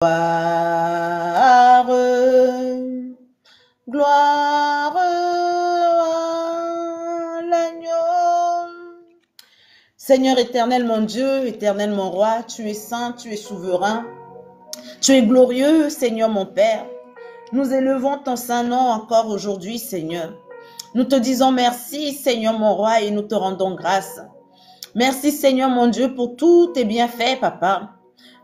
Gloire, gloire à l'agneau. Seigneur éternel, mon Dieu, éternel mon roi, tu es saint, tu es souverain, tu es glorieux, Seigneur mon Père. Nous élevons ton saint nom encore aujourd'hui, Seigneur. Nous te disons merci, Seigneur mon roi, et nous te rendons grâce. Merci, Seigneur mon Dieu, pour tous tes bienfaits, Papa.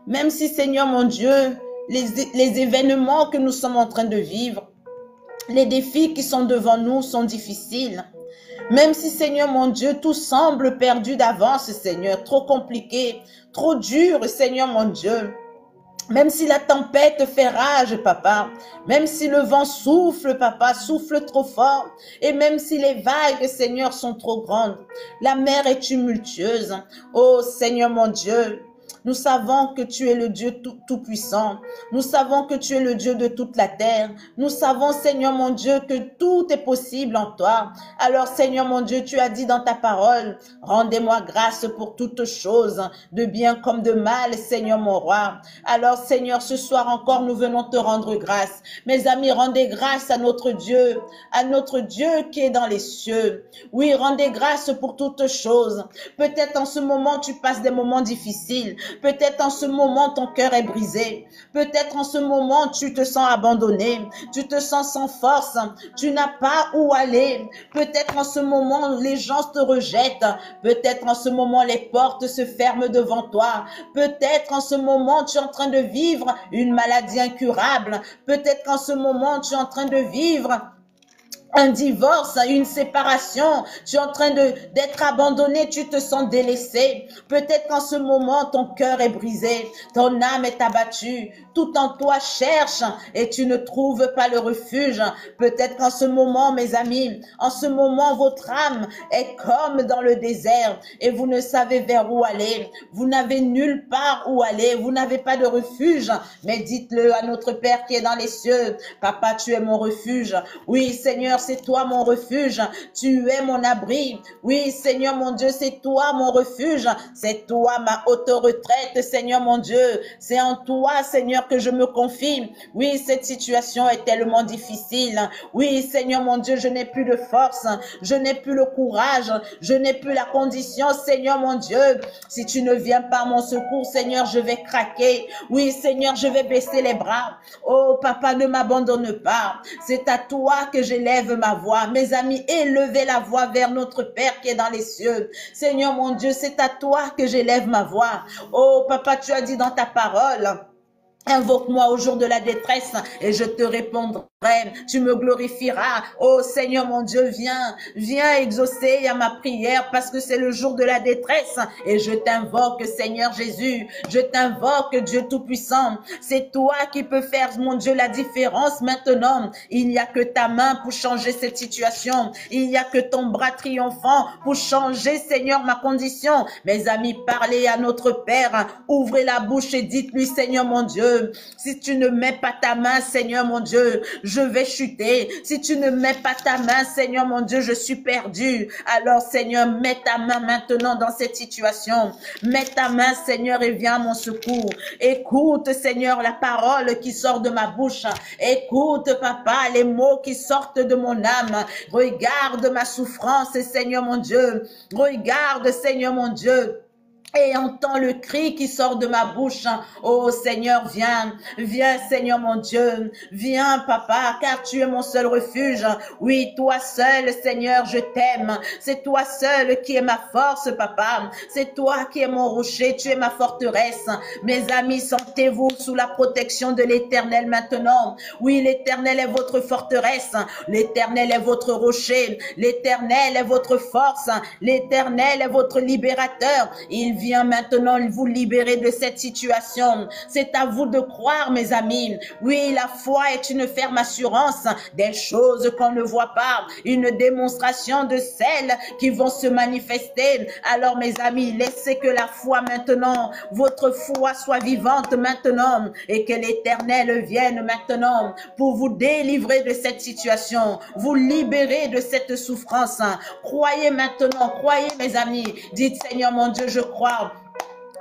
Même si, Seigneur mon Dieu, les événements que nous sommes en train de vivre, les défis qui sont devant nous sont difficiles. Même si, Seigneur mon Dieu, tout semble perdu d'avance, Seigneur, trop compliqué, trop dur, Seigneur mon Dieu. Même si la tempête fait rage, Papa, même si le vent souffle, Papa, souffle trop fort, et même si les vagues, Seigneur, sont trop grandes, la mer est tumultueuse. Oh, Seigneur mon Dieu, nous savons que tu es le Dieu tout-puissant. Nous savons que tu es le Dieu de toute la terre. Nous savons, Seigneur mon Dieu, que tout est possible en toi. Alors, Seigneur mon Dieu, tu as dit dans ta parole, rendez-moi grâce pour toutes choses, de bien comme de mal, Seigneur mon roi. Alors, Seigneur, ce soir encore, nous venons te rendre grâce. Mes amis, rendez grâce à notre Dieu qui est dans les cieux. Oui, rendez grâce pour toutes choses. Peut-être en ce moment, tu passes des moments difficiles. Peut-être en ce moment, ton cœur est brisé. Peut-être en ce moment, tu te sens abandonné. Tu te sens sans force. Tu n'as pas où aller. Peut-être en ce moment, les gens te rejettent. Peut-être en ce moment, les portes se ferment devant toi. Peut-être en ce moment, tu es en train de vivre une maladie incurable. Peut-être qu'en ce moment, tu es en train de vivre un divorce, une séparation, tu es en train d'être abandonné, tu te sens délaissé. Peut-être qu'en ce moment, ton cœur est brisé, ton âme est abattue, tout en toi cherche et tu ne trouves pas le refuge. Peut-être qu'en ce moment, mes amis, en ce moment, votre âme est comme dans le désert et vous ne savez vers où aller. Vous n'avez nulle part où aller, vous n'avez pas de refuge. Mais dites-le à notre Père qui est dans les cieux, Papa, tu es mon refuge. Oui, Seigneur, c'est toi mon refuge, tu es mon abri. Oui, Seigneur mon Dieu, c'est toi mon refuge, c'est toi ma haute retraite, Seigneur mon Dieu. C'est en toi, Seigneur, que je me confie. Oui, cette situation est tellement difficile. Oui, Seigneur mon Dieu, je n'ai plus de force, je n'ai plus le courage, je n'ai plus la condition, Seigneur mon Dieu. Si tu ne viens pas à mon secours, Seigneur, je vais craquer. Oui, Seigneur, je vais baisser les bras. Oh, Papa, ne m'abandonne pas. C'est à toi que j'élève ma voix. Mes amis, élevez la voix vers notre Père qui est dans les cieux. Seigneur mon Dieu, c'est à toi que j'élève ma voix. Oh, Papa, tu as dit dans ta parole, invoque-moi au jour de la détresse et je te répondrai. Tu me glorifieras. Oh Seigneur mon Dieu, viens exaucer à ma prière parce que c'est le jour de la détresse et je t'invoque Seigneur Jésus. Je t'invoque Dieu Tout-Puissant. C'est toi qui peux faire mon Dieu la différence maintenant. Il n'y a que ta main pour changer cette situation. Il n'y a que ton bras triomphant pour changer Seigneur ma condition. Mes amis, parlez à notre Père. Ouvrez la bouche et dites-lui Seigneur mon Dieu, si tu ne mets pas ta main Seigneur mon Dieu, je vais chuter. Si tu ne mets pas ta main, Seigneur mon Dieu, je suis perdu. Alors, Seigneur, mets ta main maintenant dans cette situation. Mets ta main, Seigneur, et viens à mon secours. Écoute, Seigneur, la parole qui sort de ma bouche. Écoute, Papa, les mots qui sortent de mon âme. Regarde ma souffrance, Seigneur mon Dieu. Regarde, Seigneur mon Dieu. Et entends le cri qui sort de ma bouche. Oh Seigneur, viens Seigneur mon Dieu, viens Papa, car tu es mon seul refuge. Oui, toi seul Seigneur, je t'aime. C'est toi seul qui es ma force Papa. C'est toi qui es mon rocher, tu es ma forteresse. Mes amis, sentez-vous sous la protection de l'Éternel maintenant. Oui, l'Éternel est votre forteresse. L'Éternel est votre rocher. L'Éternel est votre force. L'Éternel est votre libérateur. Il vient maintenant vous libérer de cette situation. C'est à vous de croire, mes amis. Oui, la foi est une ferme assurance des choses qu'on ne voit pas, une démonstration de celles qui vont se manifester. Alors, mes amis, laissez que la foi maintenant, votre foi soit vivante maintenant et que l'Éternel vienne maintenant pour vous délivrer de cette situation, vous libérer de cette souffrance. Croyez maintenant, croyez, mes amis. Dites, Seigneur mon Dieu, je crois.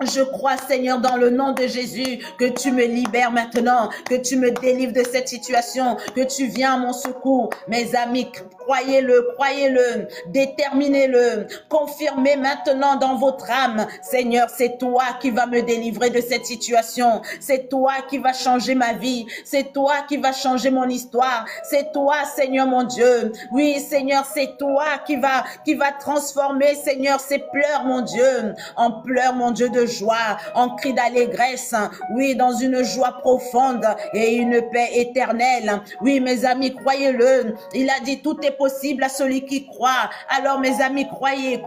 Je crois, Seigneur, dans le nom de Jésus, que tu me libères maintenant, que tu me délivres de cette situation, que tu viens à mon secours. Mes amis, croyez-le, croyez-le, déterminez-le, confirmez maintenant dans votre âme. Seigneur, c'est toi qui vas me délivrer de cette situation. C'est toi qui vas changer ma vie. C'est toi qui vas changer mon histoire. C'est toi, Seigneur, mon Dieu. Oui, Seigneur, c'est toi qui va transformer, Seigneur, ces pleurs, mon Dieu, en pleurs, mon Dieu, de joie, en cris d'allégresse, oui, dans une joie profonde et une paix éternelle. Oui, mes amis, croyez-le. Il a dit tout est possible à celui qui croit. Alors, mes amis, croyez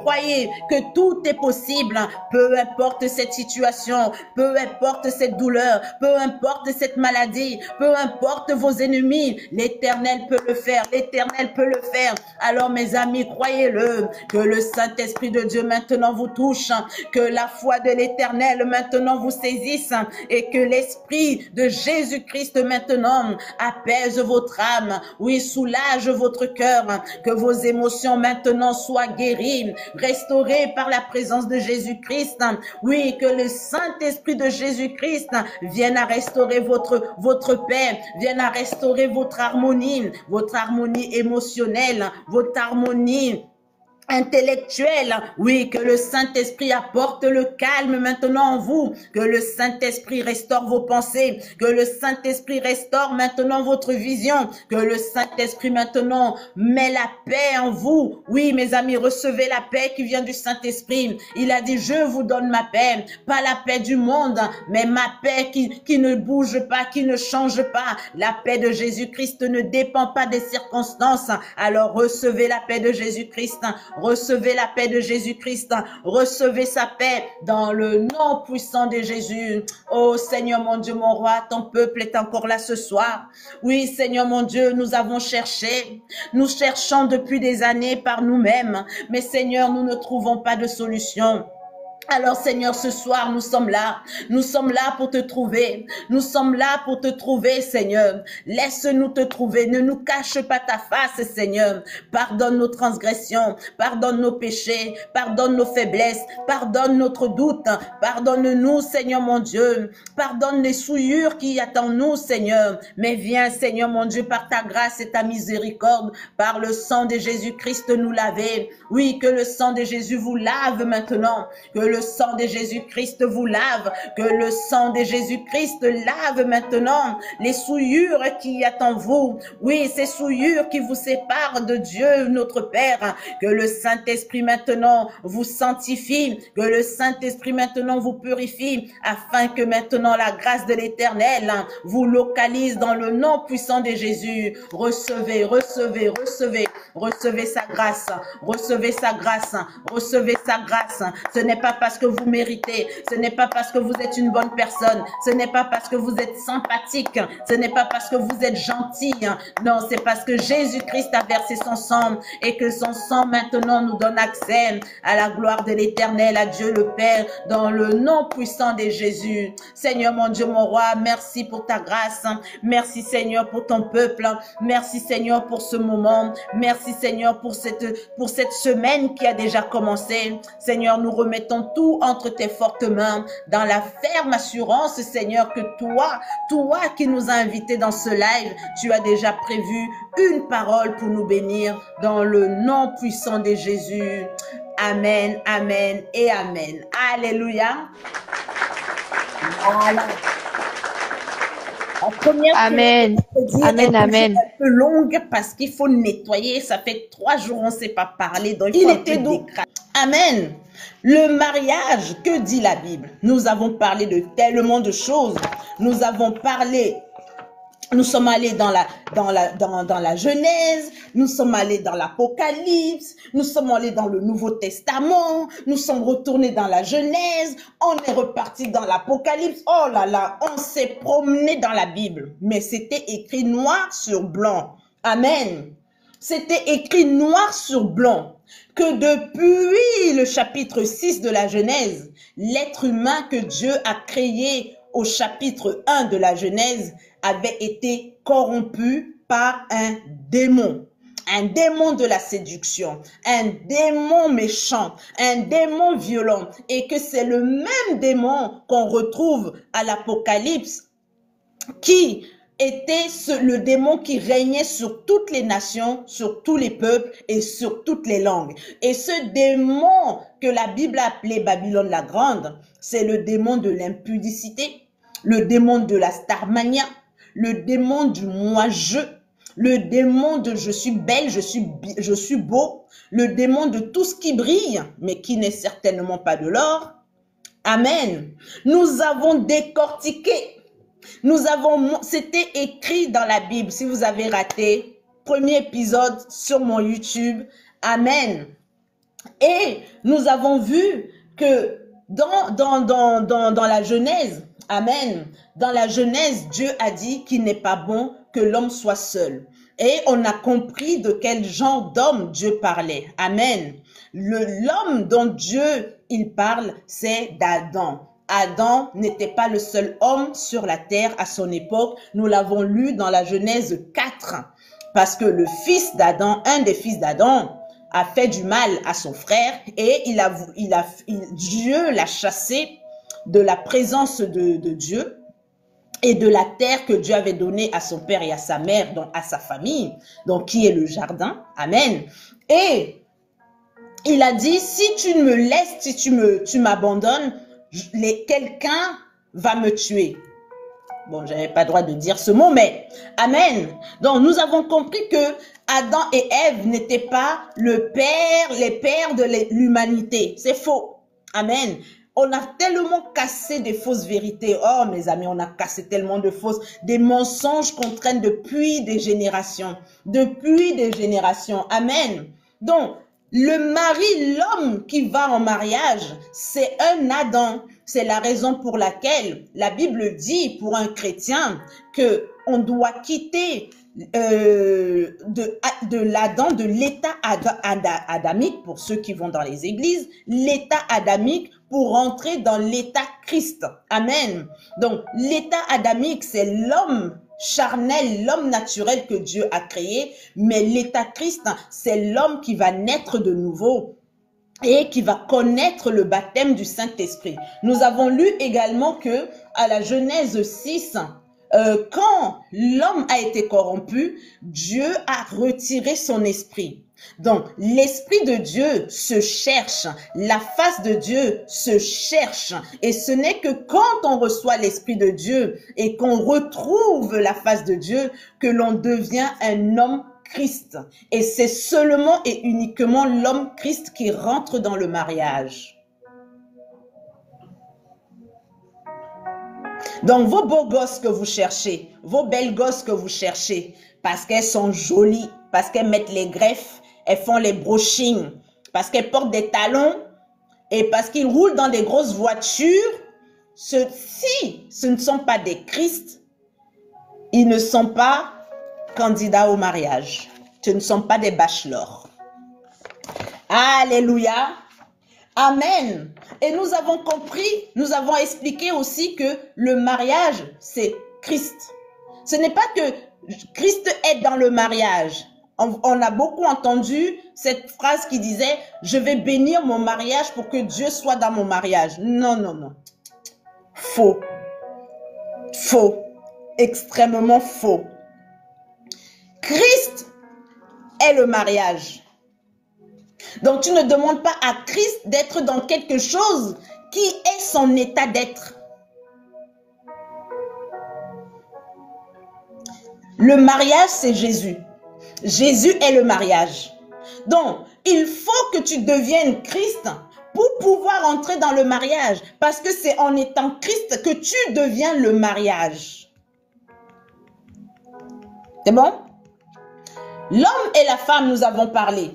que tout est possible. Peu importe cette situation, peu importe cette douleur, peu importe cette maladie, peu importe vos ennemis, l'Éternel peut le faire. L'Éternel peut le faire. Alors, mes amis, croyez-le, que le Saint-Esprit de Dieu maintenant vous touche, que la foi de l'Éternel maintenant vous saisisse et que l'Esprit de Jésus-Christ maintenant apaise votre âme, oui, soulage votre cœur, que vos émotions maintenant soient guéries, restaurées par la présence de Jésus-Christ, oui, que le Saint-Esprit de Jésus-Christ vienne à restaurer votre paix, vienne à restaurer votre harmonie émotionnelle, votre harmonie intellectuel, oui, que le Saint-Esprit apporte le calme maintenant en vous, que le Saint-Esprit restaure vos pensées, que le Saint-Esprit restaure maintenant votre vision, que le Saint-Esprit maintenant met la paix en vous. Oui, mes amis, recevez la paix qui vient du Saint-Esprit. Il a dit, je vous donne ma paix, pas la paix du monde, mais ma paix qui ne bouge pas, qui ne change pas. La paix de Jésus-Christ ne dépend pas des circonstances. Alors recevez la paix de Jésus-Christ. Recevez la paix de Jésus-Christ. Recevez sa paix dans le nom puissant de Jésus. Oh Seigneur mon Dieu, mon roi, ton peuple est encore là ce soir. Oui Seigneur mon Dieu, nous avons cherché. Nous cherchons depuis des années par nous-mêmes. Mais Seigneur, nous ne trouvons pas de solution. Alors Seigneur, ce soir, nous sommes là. Nous sommes là pour te trouver. Nous sommes là pour te trouver, Seigneur. Laisse-nous te trouver. Ne nous cache pas ta face, Seigneur. Pardonne nos transgressions. Pardonne nos péchés. Pardonne nos faiblesses. Pardonne notre doute. Pardonne-nous, Seigneur mon Dieu. Pardonne les souillures qui y attendent nous, Seigneur. Mais viens, Seigneur mon Dieu, par ta grâce et ta miséricorde, par le sang de Jésus-Christ nous laver. Oui, que le sang de Jésus vous lave maintenant. Que le sang de Jésus-Christ vous lave, que le sang de Jésus-Christ lave maintenant les souillures qui y a en vous. Oui, ces souillures qui vous séparent de Dieu, notre Père. Que le Saint-Esprit maintenant vous sanctifie, que le Saint-Esprit maintenant vous purifie, afin que maintenant la grâce de l'Éternel vous localise dans le nom puissant de Jésus. Recevez, recevez, recevez, recevez sa grâce, recevez sa grâce, recevez sa grâce. Ce n'est pas parce que vous méritez, ce n'est pas parce que vous êtes une bonne personne, ce n'est pas parce que vous êtes sympathique, ce n'est pas parce que vous êtes gentil, non, c'est parce que Jésus-Christ a versé son sang et que son sang maintenant nous donne accès à la gloire de l'Éternel, à Dieu le Père, dans le nom puissant de Jésus. Seigneur mon Dieu, mon roi, merci pour ta grâce, merci Seigneur pour ton peuple, merci Seigneur pour ce moment, merci Seigneur pour cette semaine qui a déjà commencé. Seigneur, nous remettons tout entre tes fortes mains, dans la ferme assurance, Seigneur, que toi qui nous as invités dans ce live, tu as déjà prévu une parole pour nous bénir dans le nom puissant de Jésus. Amen, amen et amen. Alléluia. Voilà. La première Amen. Amen, amen. Un peu longue parce qu'il faut nettoyer. Ça fait 3 jours on ne s'est pas parlé. Donc il était doux. Amen. Le mariage, que dit la Bible? Nous avons parlé de tellement de choses. Nous avons parlé. Nous sommes allés dans la Genèse, nous sommes allés dans l'Apocalypse, nous sommes allés dans le Nouveau Testament, nous sommes retournés dans la Genèse, on est reparti dans l'Apocalypse. Oh là là, on s'est promené dans la Bible, mais c'était écrit noir sur blanc. Amen. C'était écrit noir sur blanc que depuis le chapitre 6 de la Genèse, l'être humain que Dieu a créé au chapitre 1 de la Genèse avait été corrompu par un démon. un démon de la séduction, un démon méchant, un démon violent, et que c'est le même démon qu'on retrouve à l'Apocalypse qui était le démon qui régnait sur toutes les nations, sur tous les peuples et sur toutes les langues. Et ce démon que la Bible a appelé Babylone la Grande, c'est le démon de l'impudicité, le démon de la starmania, le démon du moi-je, le démon de je suis belle, je suis beau, le démon de tout ce qui brille, mais qui n'est certainement pas de l'or. Amen. Nous avons décortiqué. C'était écrit dans la Bible. Si vous avez raté, premier épisode sur mon YouTube. Amen. Et nous avons vu que dans la Genèse, amen, dans la Genèse, Dieu a dit qu'il n'est pas bon que l'homme soit seul. Et on a compris de quel genre d'homme Dieu parlait. Amen. L'homme dont Dieu, il parle, c'est d'Adam. Adam n'était pas le seul homme sur la terre à son époque. Nous l'avons lu dans la Genèse 4. Parce que le fils d'Adam, un des fils d'Adam, a fait du mal à son frère et Dieu l'a chassé de la présence de Dieu et de la terre que Dieu avait donnée à son père et à sa mère, donc à sa famille, donc qui est le jardin. Amen. Et il a dit, si tu me laisses, si tu m'abandonnes, quelqu'un va me tuer. Bon, je n'avais pas le droit de dire ce mot, mais amen. Donc, nous avons compris que Adam et Ève n'étaient pas les pères de l'humanité. C'est faux. Amen. On a tellement cassé des fausses vérités. Oh, mes amis, on a cassé tellement de des mensonges qu'on traîne depuis des générations. Depuis des générations. Amen. Donc, le mari, l'homme qui va en mariage, c'est un Adam. C'est la raison pour laquelle la Bible dit pour un chrétien que on doit quitter de l'Adam, de l'état adamique, pour ceux qui vont dans les églises, l'état adamique pour rentrer dans l'état Christ. Amen. Donc, l'état adamique, c'est l'homme charnel, l'homme naturel que Dieu a créé, mais l'état Christ, c'est l'homme qui va naître de nouveau et qui va connaître le baptême du Saint-Esprit. Nous avons lu également que à la Genèse 6, quand l'homme a été corrompu, Dieu a retiré son esprit. Donc, l'esprit de Dieu se cherche, la face de Dieu se cherche. Et ce n'est que quand on reçoit l'esprit de Dieu et qu'on retrouve la face de Dieu que l'on devient un homme Christ. Et c'est seulement et uniquement l'homme Christ qui rentre dans le mariage. Donc, vos beaux gosses que vous cherchez, vos belles gosses que vous cherchez, parce qu'elles sont jolies, parce qu'elles mettent les greffes, elles font les brushings, parce qu'elles portent des talons et parce qu'ils roulent dans des grosses voitures, si ce ne sont pas des Christ, ils ne sont pas candidats au mariage. Ce ne sont pas des bachelors. Alléluia. Amen. Et nous avons compris, nous avons expliqué aussi que le mariage, c'est Christ. Ce n'est pas que Christ est dans le mariage. On a beaucoup entendu cette phrase qui disait « Je vais bénir mon mariage pour que Dieu soit dans mon mariage ». Non, non, non. Faux. Faux. Extrêmement faux. Christ est le mariage. Donc, tu ne demandes pas à Christ d'être dans quelque chose qui est son état d'être. Le mariage, c'est Jésus. Jésus est le mariage. Donc, il faut que tu deviennes Christ pour pouvoir entrer dans le mariage. Parce que c'est en étant Christ que tu deviens le mariage. C'est bon? L'homme et la femme, nous avons parlé.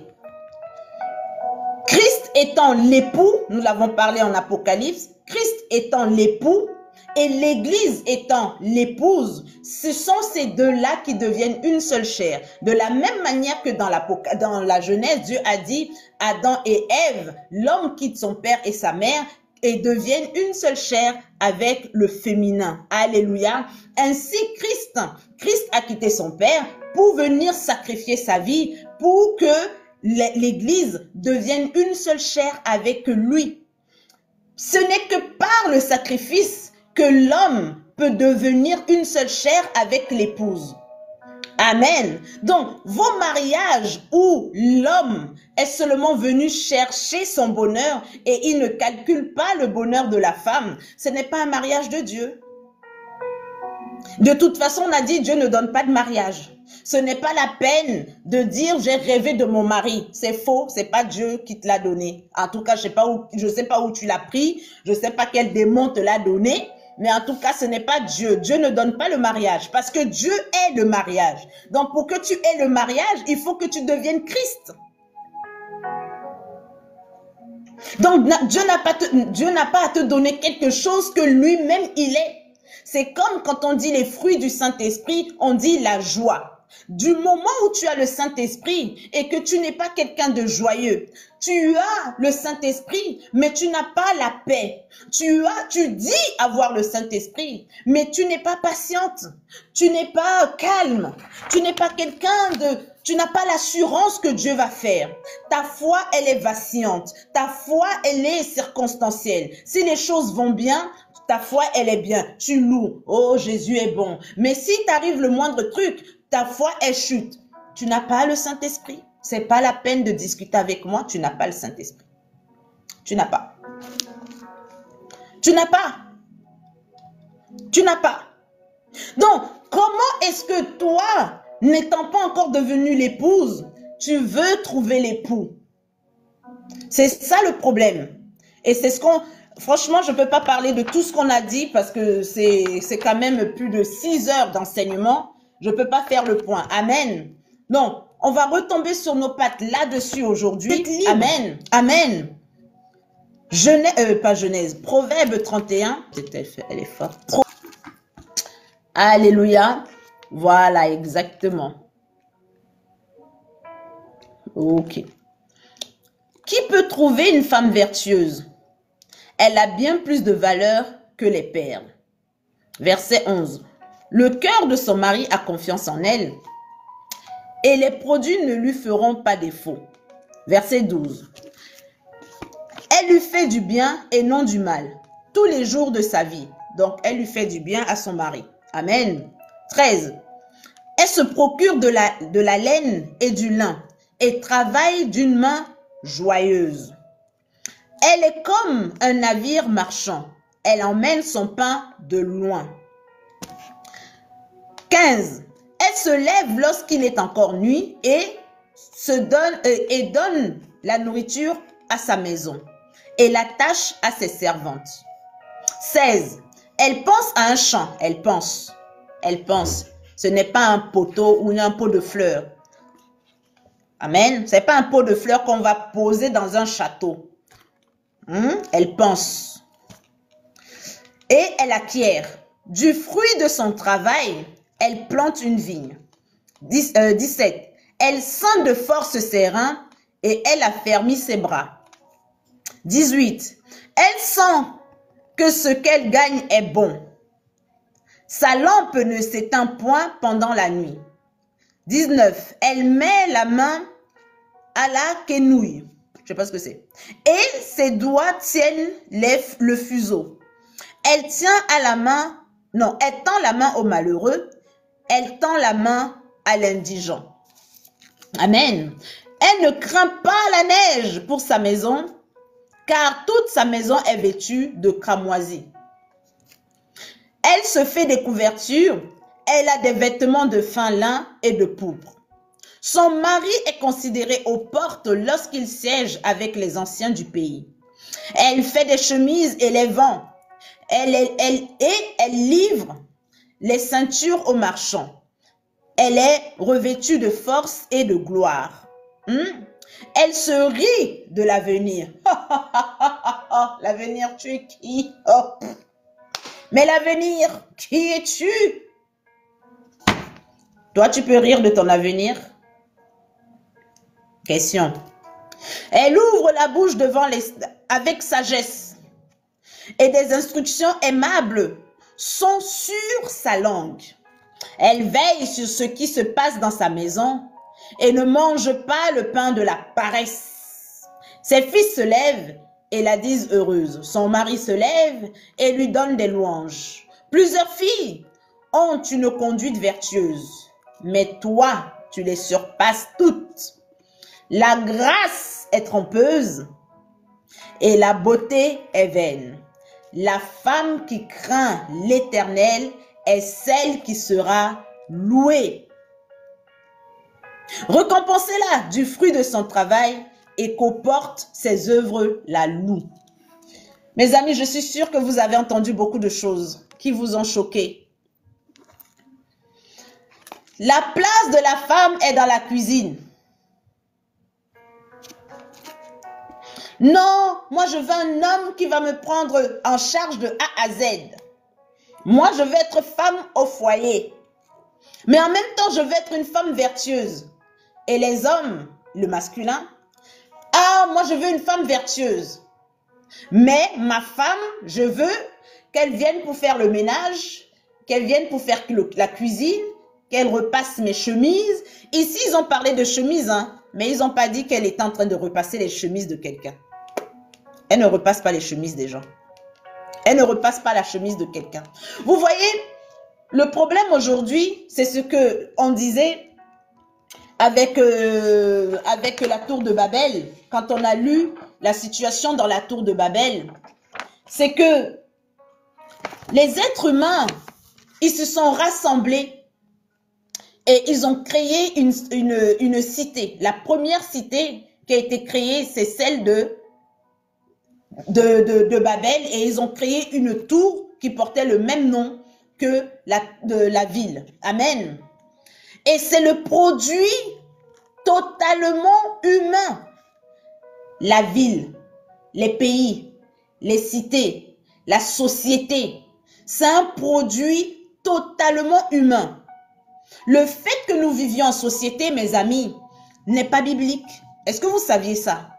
Christ étant l'époux, nous l'avons parlé en Apocalypse, Christ étant l'époux et l'Église étant l'épouse, ce sont ces deux-là qui deviennent une seule chair. De la même manière que dans la Genèse, Dieu a dit Adam et Ève, l'homme quitte son père et sa mère et deviennent une seule chair avec le féminin. Alléluia. Ainsi, Christ a quitté son père pour venir sacrifier sa vie pour que l'Église devienne une seule chair avec lui. Ce n'est que par le sacrifice que l'homme peut devenir une seule chair avec l'épouse. Amen. Donc, vos mariages où l'homme est seulement venu chercher son bonheur et il ne calcule pas le bonheur de la femme, ce n'est pas un mariage de Dieu. De toute façon, on a dit Dieu ne donne pas de mariage. Ce n'est pas la peine de dire j'ai rêvé de mon mari. C'est faux, c'est pas Dieu qui te l'a donné. En tout cas, je sais pas où tu l'as pris, je sais pas quel démon te l'a donné. Mais en tout cas, ce n'est pas Dieu. Dieu ne donne pas le mariage parce que Dieu est le mariage. Donc, pour que tu aies le mariage, il faut que tu deviennes Christ. Donc, Dieu n'a pas à te donner quelque chose que lui-même, il est. C'est comme quand on dit les fruits du Saint-Esprit, on dit la joie. Du moment où tu as le Saint-Esprit et que tu n'es pas quelqu'un de joyeux, tu as le Saint-Esprit, mais tu n'as pas la paix. Tu dis avoir le Saint-Esprit, mais tu n'es pas patiente. Tu n'es pas calme. Tu n'es pas tu n'as pas l'assurance que Dieu va faire. Ta foi, elle est vacillante. Ta foi, elle est circonstancielle. Si les choses vont bien, ta foi, elle est bien. Tu loues. Oh, Jésus est bon. Mais si t'arrive le moindre truc, ta foi, elle chute. Tu n'as pas le Saint-Esprit. C'est pas la peine de discuter avec moi. Tu n'as pas le Saint-Esprit. Tu n'as pas. Tu n'as pas. Tu n'as pas. Donc, comment est-ce que toi, n'étant pas encore devenue l'épouse, tu veux trouver l'époux? C'est ça le problème. Et c'est ce qu'on... Franchement, je ne peux pas parler de tout ce qu'on a dit parce que c'est quand même plus de 6 heures d'enseignement. Je ne peux pas faire le point. Amen. Donc, on va retomber sur nos pattes là-dessus aujourd'hui. Amen. Amen. Pas Genèse. Proverbe 31. Elle est forte. Alléluia. Voilà, exactement. Ok. Qui peut trouver une femme vertueuse? Elle a bien plus de valeur que les perles. Verset 11. Le cœur de son mari a confiance en elle et les produits ne lui feront pas défaut. Verset 12. Elle lui fait du bien et non du mal tous les jours de sa vie. Donc, elle lui fait du bien à son mari. Amen. 13. Elle se procure de la laine et du lin et travaille d'une main joyeuse. Elle est comme un navire marchand. Elle emmène son pain de loin. 15. Elle se lève lorsqu'il est encore nuit et donne la nourriture à sa maison et l'attache à ses servantes. 16. Elle pense à un champ. Elle pense. Ce n'est pas un poteau ou un pot de fleurs. Amen. Ce n'est pas un pot de fleurs qu'on va poser dans un château. Elle pense. Et elle acquiert. Du fruit de son travail, elle plante une vigne. 17. Elle sent de force ses reins et elle affermit ses bras. 18. Elle sent que ce qu'elle gagne est bon. Sa lampe ne s'éteint point pendant la nuit. 19. Elle met la main à la quenouille. Je ne sais pas ce que c'est. Et ses doigts tiennent le fuseau. Elle tient elle tend la main au malheureux. Elle tend la main à l'indigent. Amen. Elle ne craint pas la neige pour sa maison, car toute sa maison est vêtue de cramoisis. Elle se fait des couvertures. Elle a des vêtements de fin lin et de pourpre. Son mari est considéré aux portes lorsqu'il siège avec les anciens du pays. Elle fait des chemises et les vend. Elle livre les ceintures aux marchands. Elle est revêtue de force et de gloire. Elle se rit de l'avenir. L'avenir, tu es qui? Mais l'avenir, qui es-tu? Toi, tu peux rire de ton avenir? Question. Elle ouvre la bouche avec sagesse et des instructions aimables sont sur sa langue. Elle veille sur ce qui se passe dans sa maison et ne mange pas le pain de la paresse. Ses fils se lèvent et la disent heureuse. Son mari se lève et lui donne des louanges. Plusieurs filles ont une conduite vertueuse, mais toi, tu les surpasses toutes. La grâce est trompeuse et la beauté est vaine. La femme qui craint l'Éternel est celle qui sera louée. Récompensez-la du fruit de son travail et qu'aux portes ses œuvres la louent. Mes amis, je suis sûre que vous avez entendu beaucoup de choses qui vous ont choqué. La place de la femme est dans la cuisine. Non, moi je veux un homme qui va me prendre en charge de A à Z. Moi je veux être femme au foyer. Mais en même temps je veux être une femme vertueuse. Et les hommes, le masculin, ah moi je veux une femme vertueuse. Mais ma femme, je veux qu'elle vienne pour faire le ménage, qu'elle vienne pour faire la cuisine, qu'elle repasse mes chemises. Ici ils ont parlé de chemises, hein, mais ils n'ont pas dit qu'elle était en train de repasser les chemises de quelqu'un. Elle ne repasse pas les chemises des gens. Elle ne repasse pas la chemise de quelqu'un. Vous voyez, le problème aujourd'hui, c'est ce qu'on disait avec la tour de Babel. Quand on a lu la situation dans la tour de Babel, c'est que les êtres humains, ils se sont rassemblés et ils ont créé une cité. La première cité qui a été créée, c'est celle de Babel, et ils ont créé une tour qui portait le même nom que la ville. Amen. Et c'est le produit totalement humain. La ville, les pays, les cités, la société, c'est un produit totalement humain. Le fait que nous vivions en société, mes amis, n'est pas biblique. Est-ce que vous saviez ça?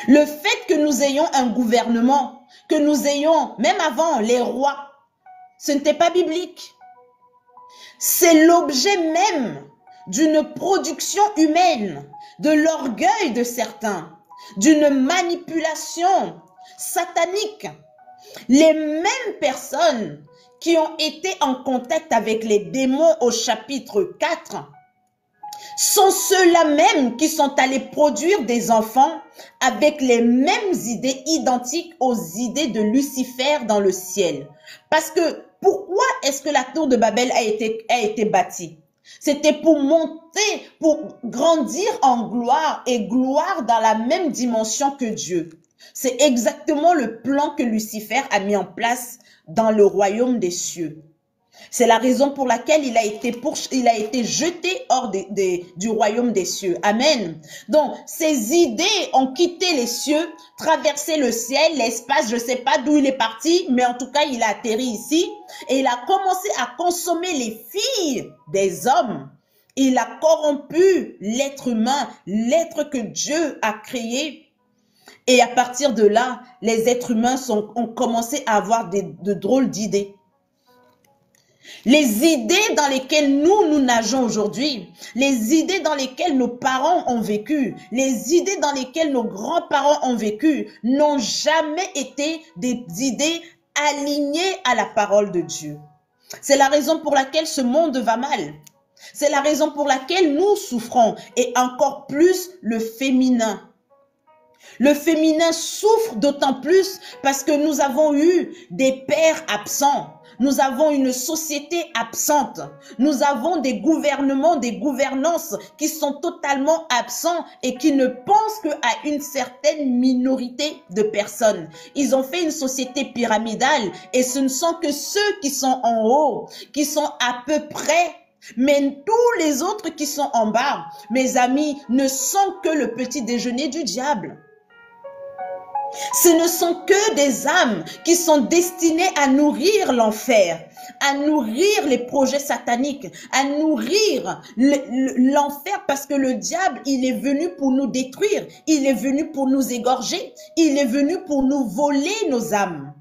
Le fait que nous ayons un gouvernement, que nous ayons, même avant, les rois, ce n'était pas biblique. C'est l'objet même d'une production humaine, de l'orgueil de certains, d'une manipulation satanique. Les mêmes personnes qui ont été en contact avec les démons au chapitre 4 sont ceux-là même qui sont allés produire des enfants avec les mêmes idées identiques aux idées de Lucifer dans le ciel. Parce que pourquoi est-ce que la tour de Babel a été bâtie? C'était pour monter, pour grandir en gloire et gloire dans la même dimension que Dieu. C'est exactement le plan que Lucifer a mis en place dans le royaume des cieux. C'est la raison pour laquelle il a été jeté hors du royaume des cieux. Amen. Donc, ses idées ont quitté les cieux, traversé le ciel, l'espace, je ne sais pas d'où il est parti, mais en tout cas, il a atterri ici. Et il a commencé à consommer les filles des hommes. Il a corrompu l'être humain, l'être que Dieu a créé. Et à partir de là, les êtres humains ont commencé à avoir de drôles d'idées. Les idées dans lesquelles nous nageons aujourd'hui, les idées dans lesquelles nos parents ont vécu, les idées dans lesquelles nos grands-parents ont vécu, n'ont jamais été des idées alignées à la parole de Dieu. C'est la raison pour laquelle ce monde va mal. C'est la raison pour laquelle nous souffrons, et encore plus le féminin. Le féminin souffre d'autant plus parce que nous avons eu des pères absents. Nous avons une société absente. Nous avons des gouvernements, des gouvernances qui sont totalement absents et qui ne pensent qu'à une certaine minorité de personnes. Ils ont fait une société pyramidale et ce ne sont que ceux qui sont en haut, qui sont à peu près. Mais tous les autres qui sont en bas, mes amis, ne sont que le petit déjeuner du diable. Ce ne sont que des âmes qui sont destinées à nourrir l'enfer, à nourrir les projets sataniques, à nourrir l'enfer, parce que le diable, il est venu pour nous détruire, il est venu pour nous égorger, il est venu pour nous voler nos âmes.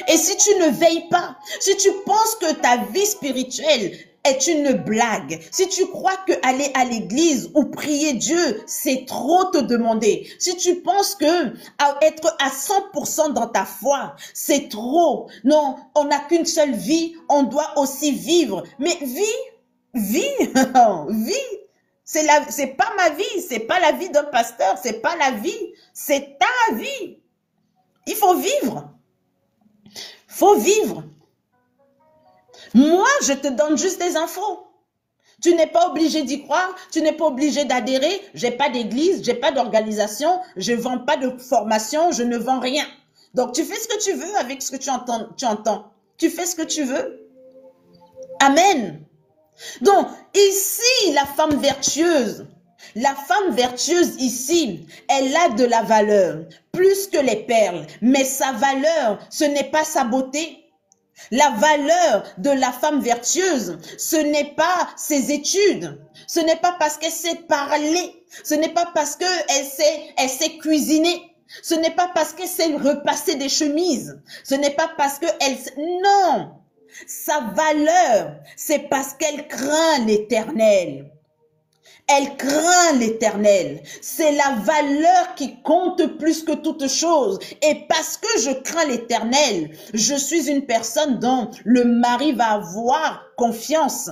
Et si tu ne veilles pas, si tu penses que ta vie spirituelle est une blague, si tu crois que aller à l'église ou prier Dieu, c'est trop te demander, si tu penses que être à 100% dans ta foi, c'est trop, non, on n'a qu'une seule vie, on doit aussi vivre, mais vis, c'est pas ma vie, c'est pas la vie d'un pasteur, c'est pas la vie, c'est ta vie. Il faut vivre. Faut vivre. Moi, je te donne juste des infos. Tu n'es pas obligé d'y croire, tu n'es pas obligé d'adhérer. J'ai pas d'église, j'ai pas d'organisation, je vends pas de formation, je ne vends rien. Donc, tu fais ce que tu veux avec ce que tu entends. Tu fais ce que tu veux. Amen. Donc, ici, la femme vertueuse ici, elle a de la valeur, plus que les perles. Mais sa valeur, ce n'est pas sa beauté. La valeur de la femme vertueuse, ce n'est pas ses études. Ce n'est pas parce qu'elle sait parler. Ce n'est pas parce qu'elle sait cuisiner. Ce n'est pas parce qu'elle sait repasser des chemises. Ce n'est pas parce qu'elle... Non! Sa valeur, c'est parce qu'elle craint l'Éternel. Elle craint l'Éternel. C'est la valeur qui compte plus que toute chose. Et parce que je crains l'Éternel, je suis une personne dont le mari va avoir confiance.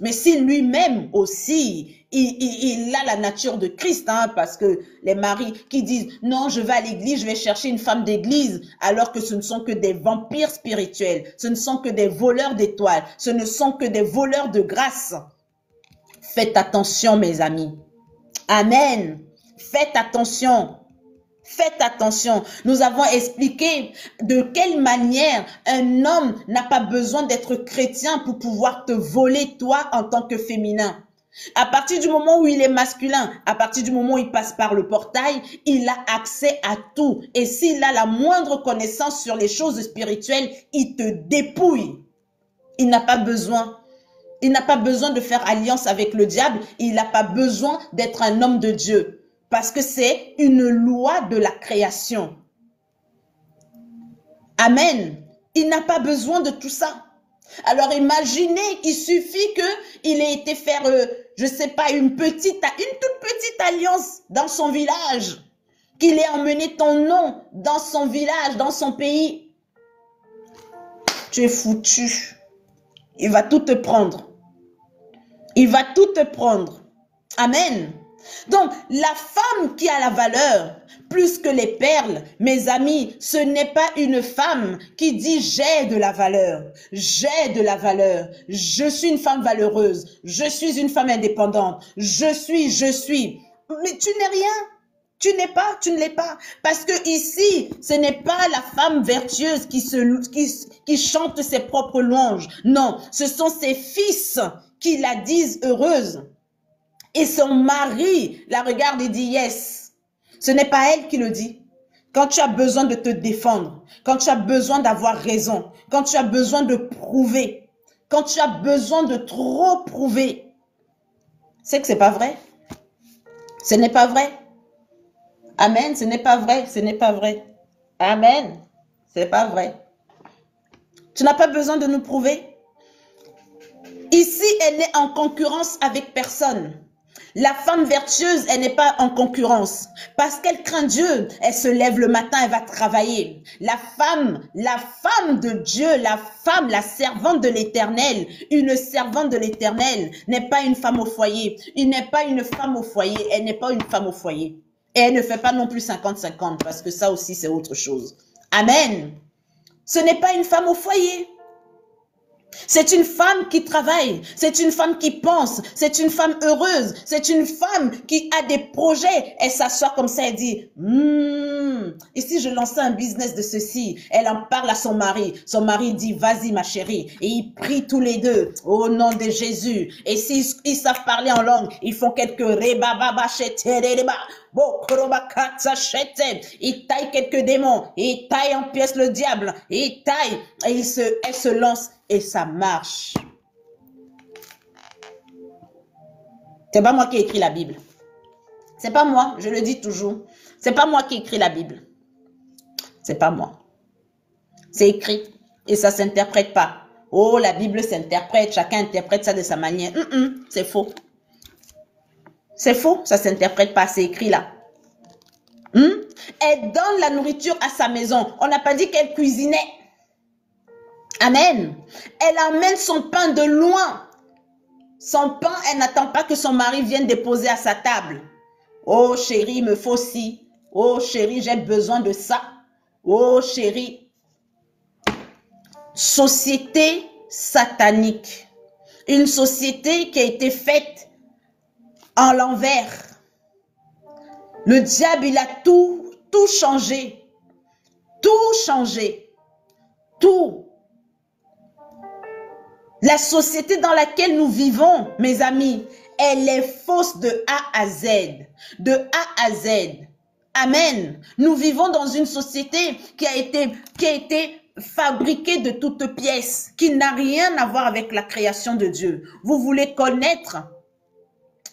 Mais si lui-même aussi, il a la nature de Christ, hein, parce que les maris qui disent « Non, je vais à l'église, je vais chercher une femme d'église », alors que ce ne sont que des vampires spirituels, ce ne sont que des voleurs d'étoiles, ce ne sont que des voleurs de grâce. Faites attention, mes amis. Amen. Faites attention. Faites attention. Nous avons expliqué de quelle manière un homme n'a pas besoin d'être chrétien pour pouvoir te voler toi en tant que féminin. À partir du moment où il est masculin, à partir du moment où il passe par le portail, il a accès à tout. Et s'il a la moindre connaissance sur les choses spirituelles, il te dépouille. Il n'a pas besoin. Il n'a pas besoin de faire alliance avec le diable. Il n'a pas besoin d'être un homme de Dieu. Parce que c'est une loi de la création. Amen. Il n'a pas besoin de tout ça. Alors imaginez, il suffit qu'il ait été faire, je sais pas, une toute petite alliance dans son village. Qu'il ait emmené ton nom dans son village, dans son pays. Tu es foutu. Il va tout te prendre. Il va tout te prendre. Amen. Donc, la femme qui a la valeur, plus que les perles, mes amis, ce n'est pas une femme qui dit « j'ai de la valeur, j'ai de la valeur, je suis une femme valeureuse, je suis une femme indépendante, je suis. » Mais tu n'es rien. Tu ne l'es pas. Parce que ici, ce n'est pas la femme vertueuse qui chante ses propres louanges. Non, ce sont ses fils qui la disent heureuse. Et son mari la regarde et dit yes. Ce n'est pas elle qui le dit. Quand tu as besoin de te défendre, quand tu as besoin d'avoir raison, quand tu as besoin de prouver, quand tu as besoin de trop prouver, c'est que c'est pas vrai. Ce n'est pas vrai. Amen, ce n'est pas vrai, ce n'est pas vrai. Amen, c'est pas vrai. Tu n'as pas besoin de nous prouver. Ici, elle n'est en concurrence avec personne. La femme vertueuse, elle n'est pas en concurrence. Parce qu'elle craint Dieu, elle se lève le matin, elle va travailler. La femme de Dieu, la servante de l'Éternel, une servante de l'Éternel n'est pas une femme au foyer. Il n'est pas une femme au foyer, elle n'est pas une femme au foyer. Et elle ne fait pas non plus 50-50 parce que ça aussi c'est autre chose. Amen. Ce n'est pas une femme au foyer. C'est une femme qui travaille, c'est une femme qui pense, c'est une femme heureuse, c'est une femme qui a des projets. Elle s'assoit comme ça et dit, et si je lançais un business de ceci, elle en parle à son mari. Son mari dit, vas-y ma chérie. Et ils prient tous les deux au nom de Jésus. Et s'ils savent parler en langue, ils font quelques rebababa chetereba. Il taille quelques démons, il taille en pièces le diable, il taille et elle se lance et ça marche. C'est pas moi qui ai écrit la Bible. C'est pas moi, je le dis toujours. C'est pas moi qui ai écrit la Bible. C'est pas moi. C'est écrit et ça s'interprète pas Oh, la Bible s'interprète, chacun interprète ça de sa manière. C'est faux. C'est faux, ça s'interprète pas, c'est écrit là. Elle donne la nourriture à sa maison. On n'a pas dit qu'elle cuisinait. Amen. Elle amène son pain de loin. Son pain, elle n'attend pas que son mari vienne déposer à sa table. Oh chérie, il me faut ci. Oh chérie, j'ai besoin de ça. Oh chérie. Société satanique. Une société qui a été faite en l'envers. Le diable, il a tout changé. Tout changé. Tout. La société dans laquelle nous vivons, mes amis, elle est fausse de A à Z. De A à Z. Amen. Nous vivons dans une société qui a été fabriquée de toutes pièces, qui n'a rien à voir avec la création de Dieu. Vous voulez connaître?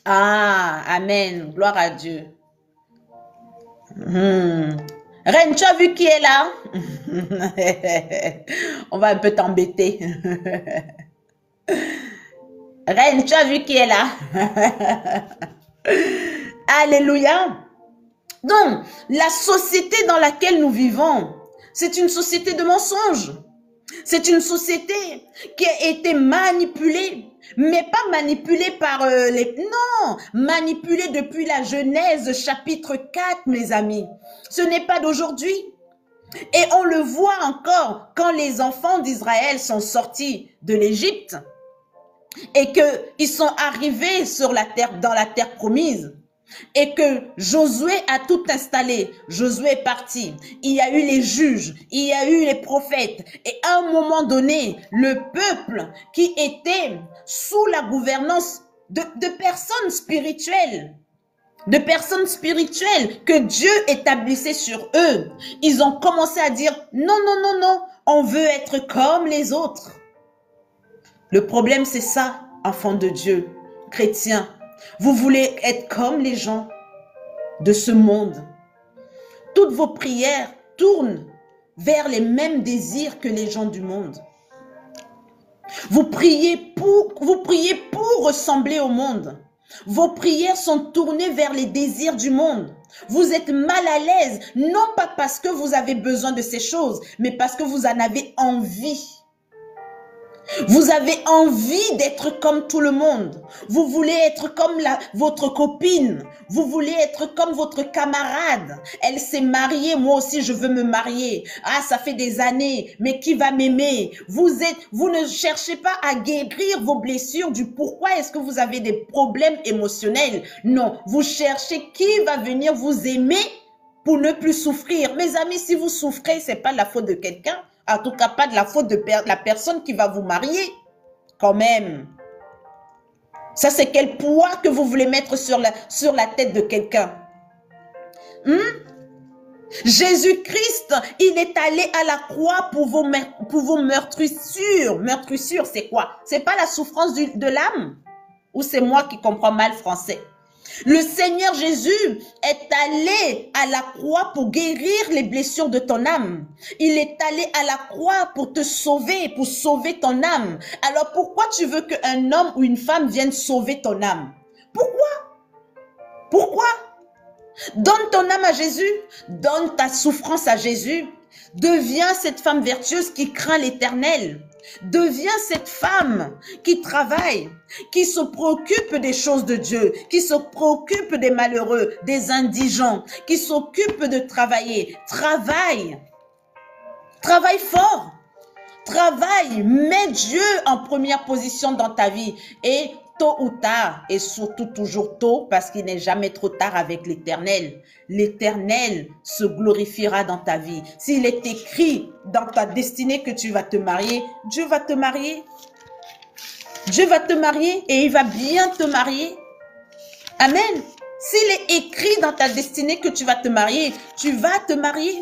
Ah, amen. Gloire à Dieu. Reine, tu as vu qui est là? On va un peu t'embêter. Reine, tu as vu qui est là? Alléluia. Donc, la société dans laquelle nous vivons, c'est une société de mensonges. C'est une société qui a été manipulée, mais pas manipulée par Non, manipulée depuis la Genèse chapitre 4, mes amis. Ce n'est pas d'aujourd'hui. Et on le voit encore quand les enfants d'Israël sont sortis de l'Égypte et qu'ils sont arrivés sur la terre, dans la terre promise. Et que Josué a tout installé. Josué est parti. Il y a eu les juges, il y a eu les prophètes. Et à un moment donné, le peuple qui était sous la gouvernance de personnes spirituelles, que Dieu établissait sur eux, ils ont commencé à dire non, non, non, non, on veut être comme les autres. Le problème, c'est ça, enfants de Dieu, chrétiens. Vous voulez être comme les gens de ce monde. Toutes vos prières tournent vers les mêmes désirs que les gens du monde. Vous priez pour ressembler au monde. Vos prières sont tournées vers les désirs du monde. Vous êtes mal à l'aise, non pas parce que vous avez besoin de ces choses, mais parce que vous en avez envie. Vous avez envie d'être comme tout le monde. Vous voulez être comme votre copine. Vous voulez être comme votre camarade. Elle s'est mariée, moi aussi je veux me marier. Ah, ça fait des années, mais qui va m'aimer? Vous ne cherchez pas à guérir vos blessures du pourquoi est-ce que vous avez des problèmes émotionnels. Non, vous cherchez qui va venir vous aimer pour ne plus souffrir. Mes amis, si vous souffrez, c'est pas la faute de quelqu'un. En tout cas, pas de la faute de la personne qui va vous marier. Quand même. Ça, c'est quel poids que vous voulez mettre sur la tête de quelqu'un. Jésus-Christ, il est allé à la croix pour vos meurtrissures. Meurtrissures, c'est quoi? C'est pas la souffrance de l'âme? Ou c'est moi qui comprends mal français? Le Seigneur Jésus est allé à la croix pour guérir les blessures de ton âme. Il est allé à la croix pour te sauver, pour sauver ton âme. Alors pourquoi tu veux qu'un homme ou une femme vienne sauver ton âme? Pourquoi? Pourquoi? Donne ton âme à Jésus, donne ta souffrance à Jésus. Deviens cette femme vertueuse qui craint l'Éternel. Deviens cette femme qui travaille, qui se préoccupe des choses de Dieu, qui se préoccupe des malheureux, des indigents, qui s'occupe de travailler. Travaille. Travaille fort. Travaille. Mets Dieu en première position dans ta vie. Et tôt ou tard, et surtout toujours tôt, parce qu'il n'est jamais trop tard avec l'Éternel. L'Éternel se glorifiera dans ta vie. S'il est écrit dans ta destinée que tu vas te marier, Dieu va te marier. Dieu va te marier et il va bien te marier. Amen. S'il est écrit dans ta destinée que tu vas te marier, tu vas te marier.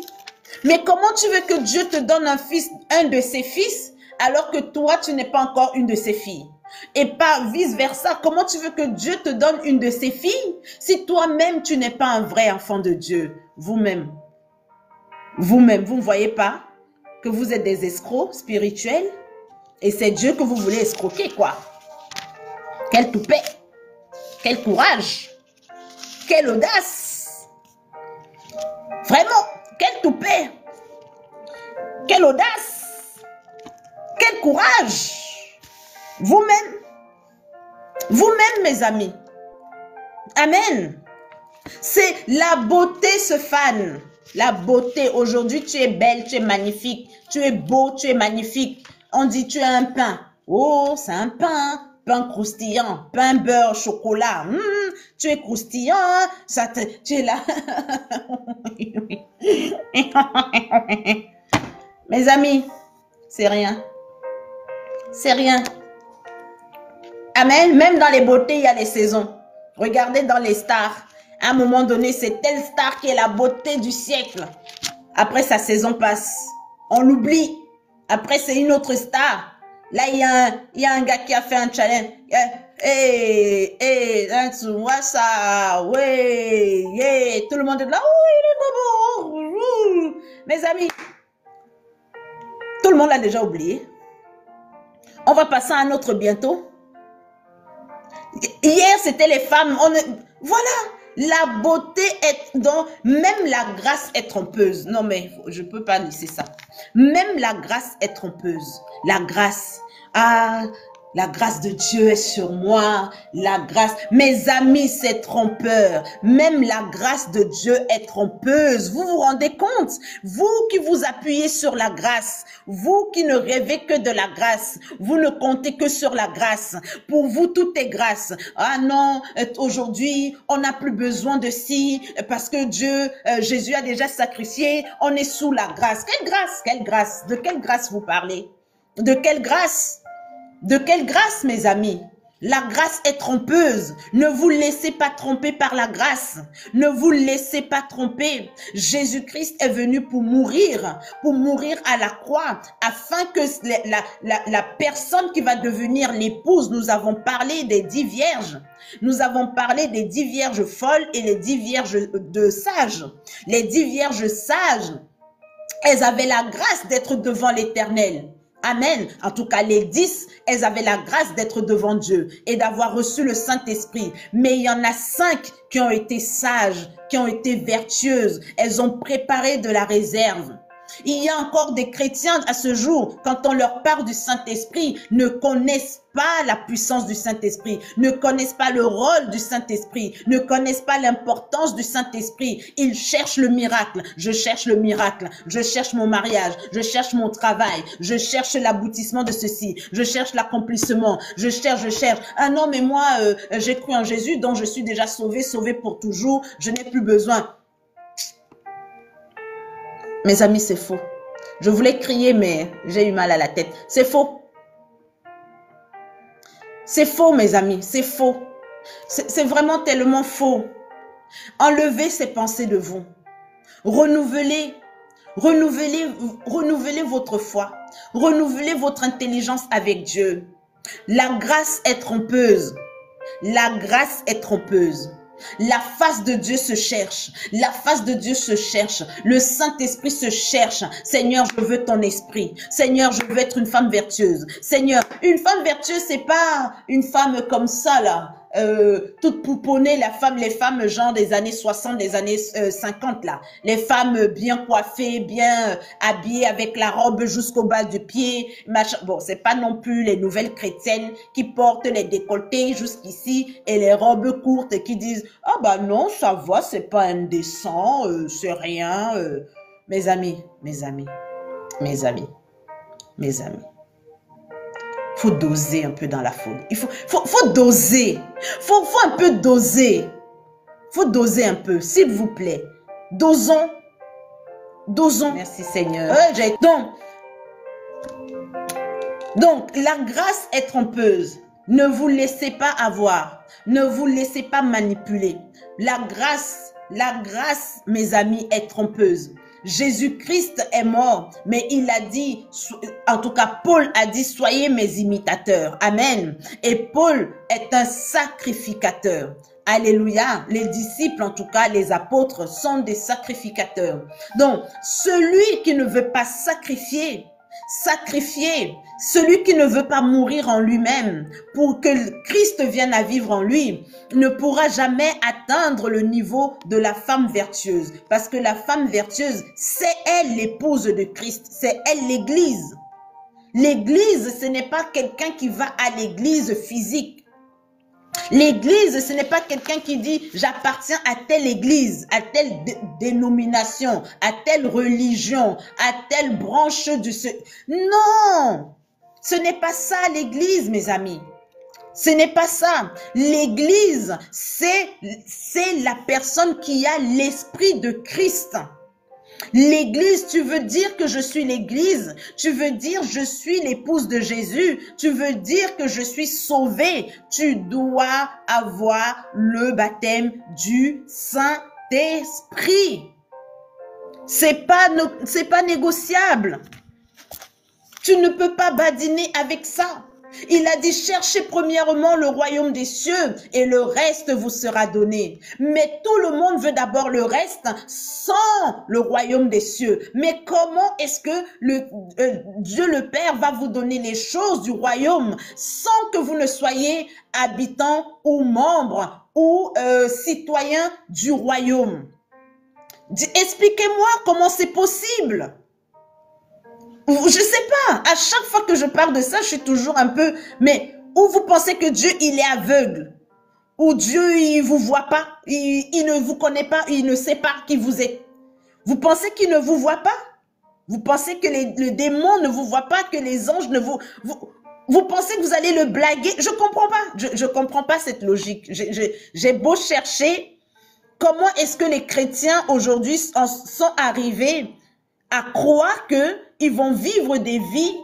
Mais comment tu veux que Dieu te donne un de ses fils, alors que toi, tu n'es pas encore une de ses filles? Et pas vice-versa. Comment tu veux que Dieu te donne une de ses filles si toi-même tu n'es pas un vrai enfant de Dieu? Vous-même, vous ne voyez pas que vous êtes des escrocs spirituels? Et c'est Dieu que vous voulez escroquer, quoi. Quel toupet. Quel courage. Quelle audace. Vraiment, quel toupet. Quelle audace. Quel courage. Vous-même. Vous-même, mes amis. Amen. C'est la beauté se fan. La beauté. Aujourd'hui, tu es belle, tu es magnifique. Tu es beau, tu es magnifique. On dit tu es un pain. Oh, c'est un pain. Pain croustillant. Pain beurre, chocolat. Tu es croustillant. Hein? Tu es là. Mes amis, c'est rien. C'est rien. Amen. Même dans les beautés, il y a les saisons. Regardez dans les stars. À un moment donné, c'est telle star qui est la beauté du siècle. Après, sa saison passe. On l'oublie. Après, c'est une autre star. Là, il y a un gars qui a fait un challenge. Tu vois ça? Ouais, yeah. Tout le monde est là. Oh, il est beau. Mes amis, tout le monde l'a déjà oublié. On va passer à un autre bientôt. Hier, c'était les femmes. Voilà. La beauté est dans... Même la grâce est trompeuse. Non, mais je ne peux pas laisser ça. Même la grâce est trompeuse. La grâce. Ah, la grâce de Dieu est sur moi. La grâce. Mes amis, c'est trompeur. Même la grâce de Dieu est trompeuse. Vous vous rendez compte? Vous qui vous appuyez sur la grâce. Vous qui ne rêvez que de la grâce. Vous ne comptez que sur la grâce. Pour vous, tout est grâce. Ah non, aujourd'hui, on n'a plus besoin de ci parce que Dieu, Jésus a déjà sacrifié. On est sous la grâce. Quelle grâce? Quelle grâce? De quelle grâce vous parlez? De quelle grâce? De quelle grâce, mes amis? La grâce est trompeuse. Ne vous laissez pas tromper par la grâce. Ne vous laissez pas tromper. Jésus-Christ est venu pour mourir à la croix, afin que la personne qui va devenir l'épouse, nous avons parlé des 10 vierges. Nous avons parlé des 10 vierges folles et les 10 vierges de sages. Les 10 vierges sages, elles avaient la grâce d'être devant l'Éternel. Amen. En tout cas, les 10, elles avaient la grâce d'être devant Dieu et d'avoir reçu le Saint-Esprit. Mais il y en a 5 qui ont été sages, qui ont été vertueuses. Elles ont préparé de la réserve. Il y a encore des chrétiens à ce jour, quand on leur parle du Saint-Esprit, ne connaissent pas la puissance du Saint-Esprit, ne connaissent pas le rôle du Saint-Esprit, ne connaissent pas l'importance du Saint-Esprit. Ils cherchent le miracle. Je cherche le miracle. Je cherche mon mariage. Je cherche mon travail. Je cherche l'aboutissement de ceci. Je cherche l'accomplissement. Je cherche. Ah non, mais moi, j'ai cru en Jésus, donc je suis déjà sauvé pour toujours. Je n'ai plus besoin. Mes amis, c'est faux. Je voulais crier, mais j'ai eu mal à la tête. C'est faux. C'est faux, mes amis. C'est faux. C'est vraiment tellement faux. Enlevez ces pensées de vous. Renouvelez votre foi. Renouvelez votre intelligence avec Dieu. La grâce est trompeuse. La grâce est trompeuse. La face de Dieu se cherche. La face de Dieu se cherche. Le Saint-Esprit se cherche. Seigneur, je veux ton esprit. Seigneur, je veux être une femme vertueuse. Seigneur, une femme vertueuse, c'est pas une femme comme ça, là. Toute pouponnée, les femmes genre des années 60, des années 50, là. Les femmes bien coiffées, bien habillées avec la robe jusqu'au bas du pied. Machin. Bon, c'est pas non plus les nouvelles chrétiennes qui portent les décolletés jusqu'ici et les robes courtes qui disent « Ah bah non, ça va, c'est pas indécent, c'est rien. » Mes amis. Faut doser un peu dans la folie. Il faut doser. Faut un peu doser. Faut doser un peu, s'il vous plaît. Dosons. Merci Seigneur. Donc, la grâce est trompeuse. Ne vous laissez pas avoir. Ne vous laissez pas manipuler. La grâce, mes amis, est trompeuse. Jésus-Christ est mort, mais il a dit, en tout cas Paul a dit, soyez mes imitateurs. Amen. Et Paul est un sacrificateur. Alléluia. Les disciples, en tout cas les apôtres, sont des sacrificateurs. Donc, celui qui ne veut pas sacrifier, Celui qui ne veut pas mourir en lui-même pour que Christ vienne à vivre en lui ne pourra jamais atteindre le niveau de la femme vertueuse. Parce que la femme vertueuse, c'est elle l'épouse de Christ, c'est elle l'église. L'église, ce n'est pas quelqu'un qui va à l'église physique. L'église, ce n'est pas quelqu'un qui dit « j'appartiens à telle église, à telle dénomination, à telle religion, à telle branche du... » Non! Ce n'est pas ça l'église, mes amis. Ce n'est pas ça. L'église, c'est la personne qui a l'esprit de Christ. L'église, tu veux dire que je suis l'église, tu veux dire je suis l'épouse de Jésus, tu veux dire que je suis sauvée, tu dois avoir le baptême du Saint-Esprit. C'est pas négociable. Tu ne peux pas badiner avec ça. Il a dit, cherchez premièrement le royaume des cieux et le reste vous sera donné. Mais tout le monde veut d'abord le reste sans le royaume des cieux. Mais comment est-ce que Dieu le Père va vous donner les choses du royaume sans que vous ne soyez habitant ou membre ou citoyen du royaume? Expliquez-moi comment c'est possible. Je sais pas, à chaque fois que je parle de ça, je suis toujours un peu, mais où vous pensez que Dieu, il est aveugle? Ou Dieu, il vous voit pas? Il ne vous connaît pas, il ne sait pas qui vous êtes. Vous pensez qu'il ne vous voit pas? Vous pensez que le démon ne vous voit pas, que les anges ne vous pensez que vous allez le blaguer? Je comprends pas, je comprends pas cette logique. J'ai beau chercher, comment est-ce que les chrétiens aujourd'hui sont arrivés à croire qu'ils vont vivre des vies,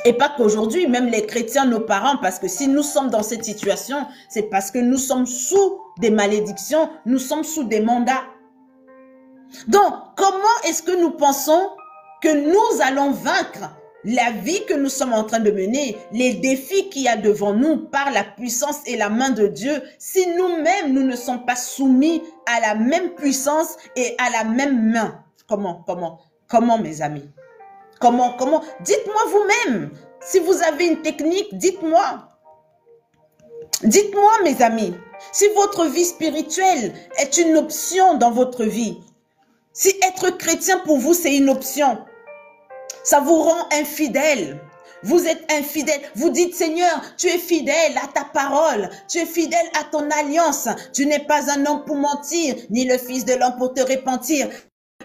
et pas qu'aujourd'hui, même les chrétiens, nos parents, parce que si nous sommes dans cette situation, c'est parce que nous sommes sous des malédictions, nous sommes sous des mandats. Donc, comment est-ce que nous pensons que nous allons vaincre la vie que nous sommes en train de mener, les défis qu'il y a devant nous par la puissance et la main de Dieu, si nous-mêmes, nous ne sommes pas soumis à la même puissance et à la même main? Comment, mes amis? Comment? Dites-moi vous-même. Si vous avez une technique, dites-moi. Dites-moi, mes amis. Si votre vie spirituelle est une option dans votre vie, si être chrétien pour vous, c'est une option, ça vous rend infidèle. Vous êtes infidèle. Vous dites, Seigneur, tu es fidèle à ta parole. Tu es fidèle à ton alliance. Tu n'es pas un homme pour mentir, ni le fils de l'homme pour te repentir.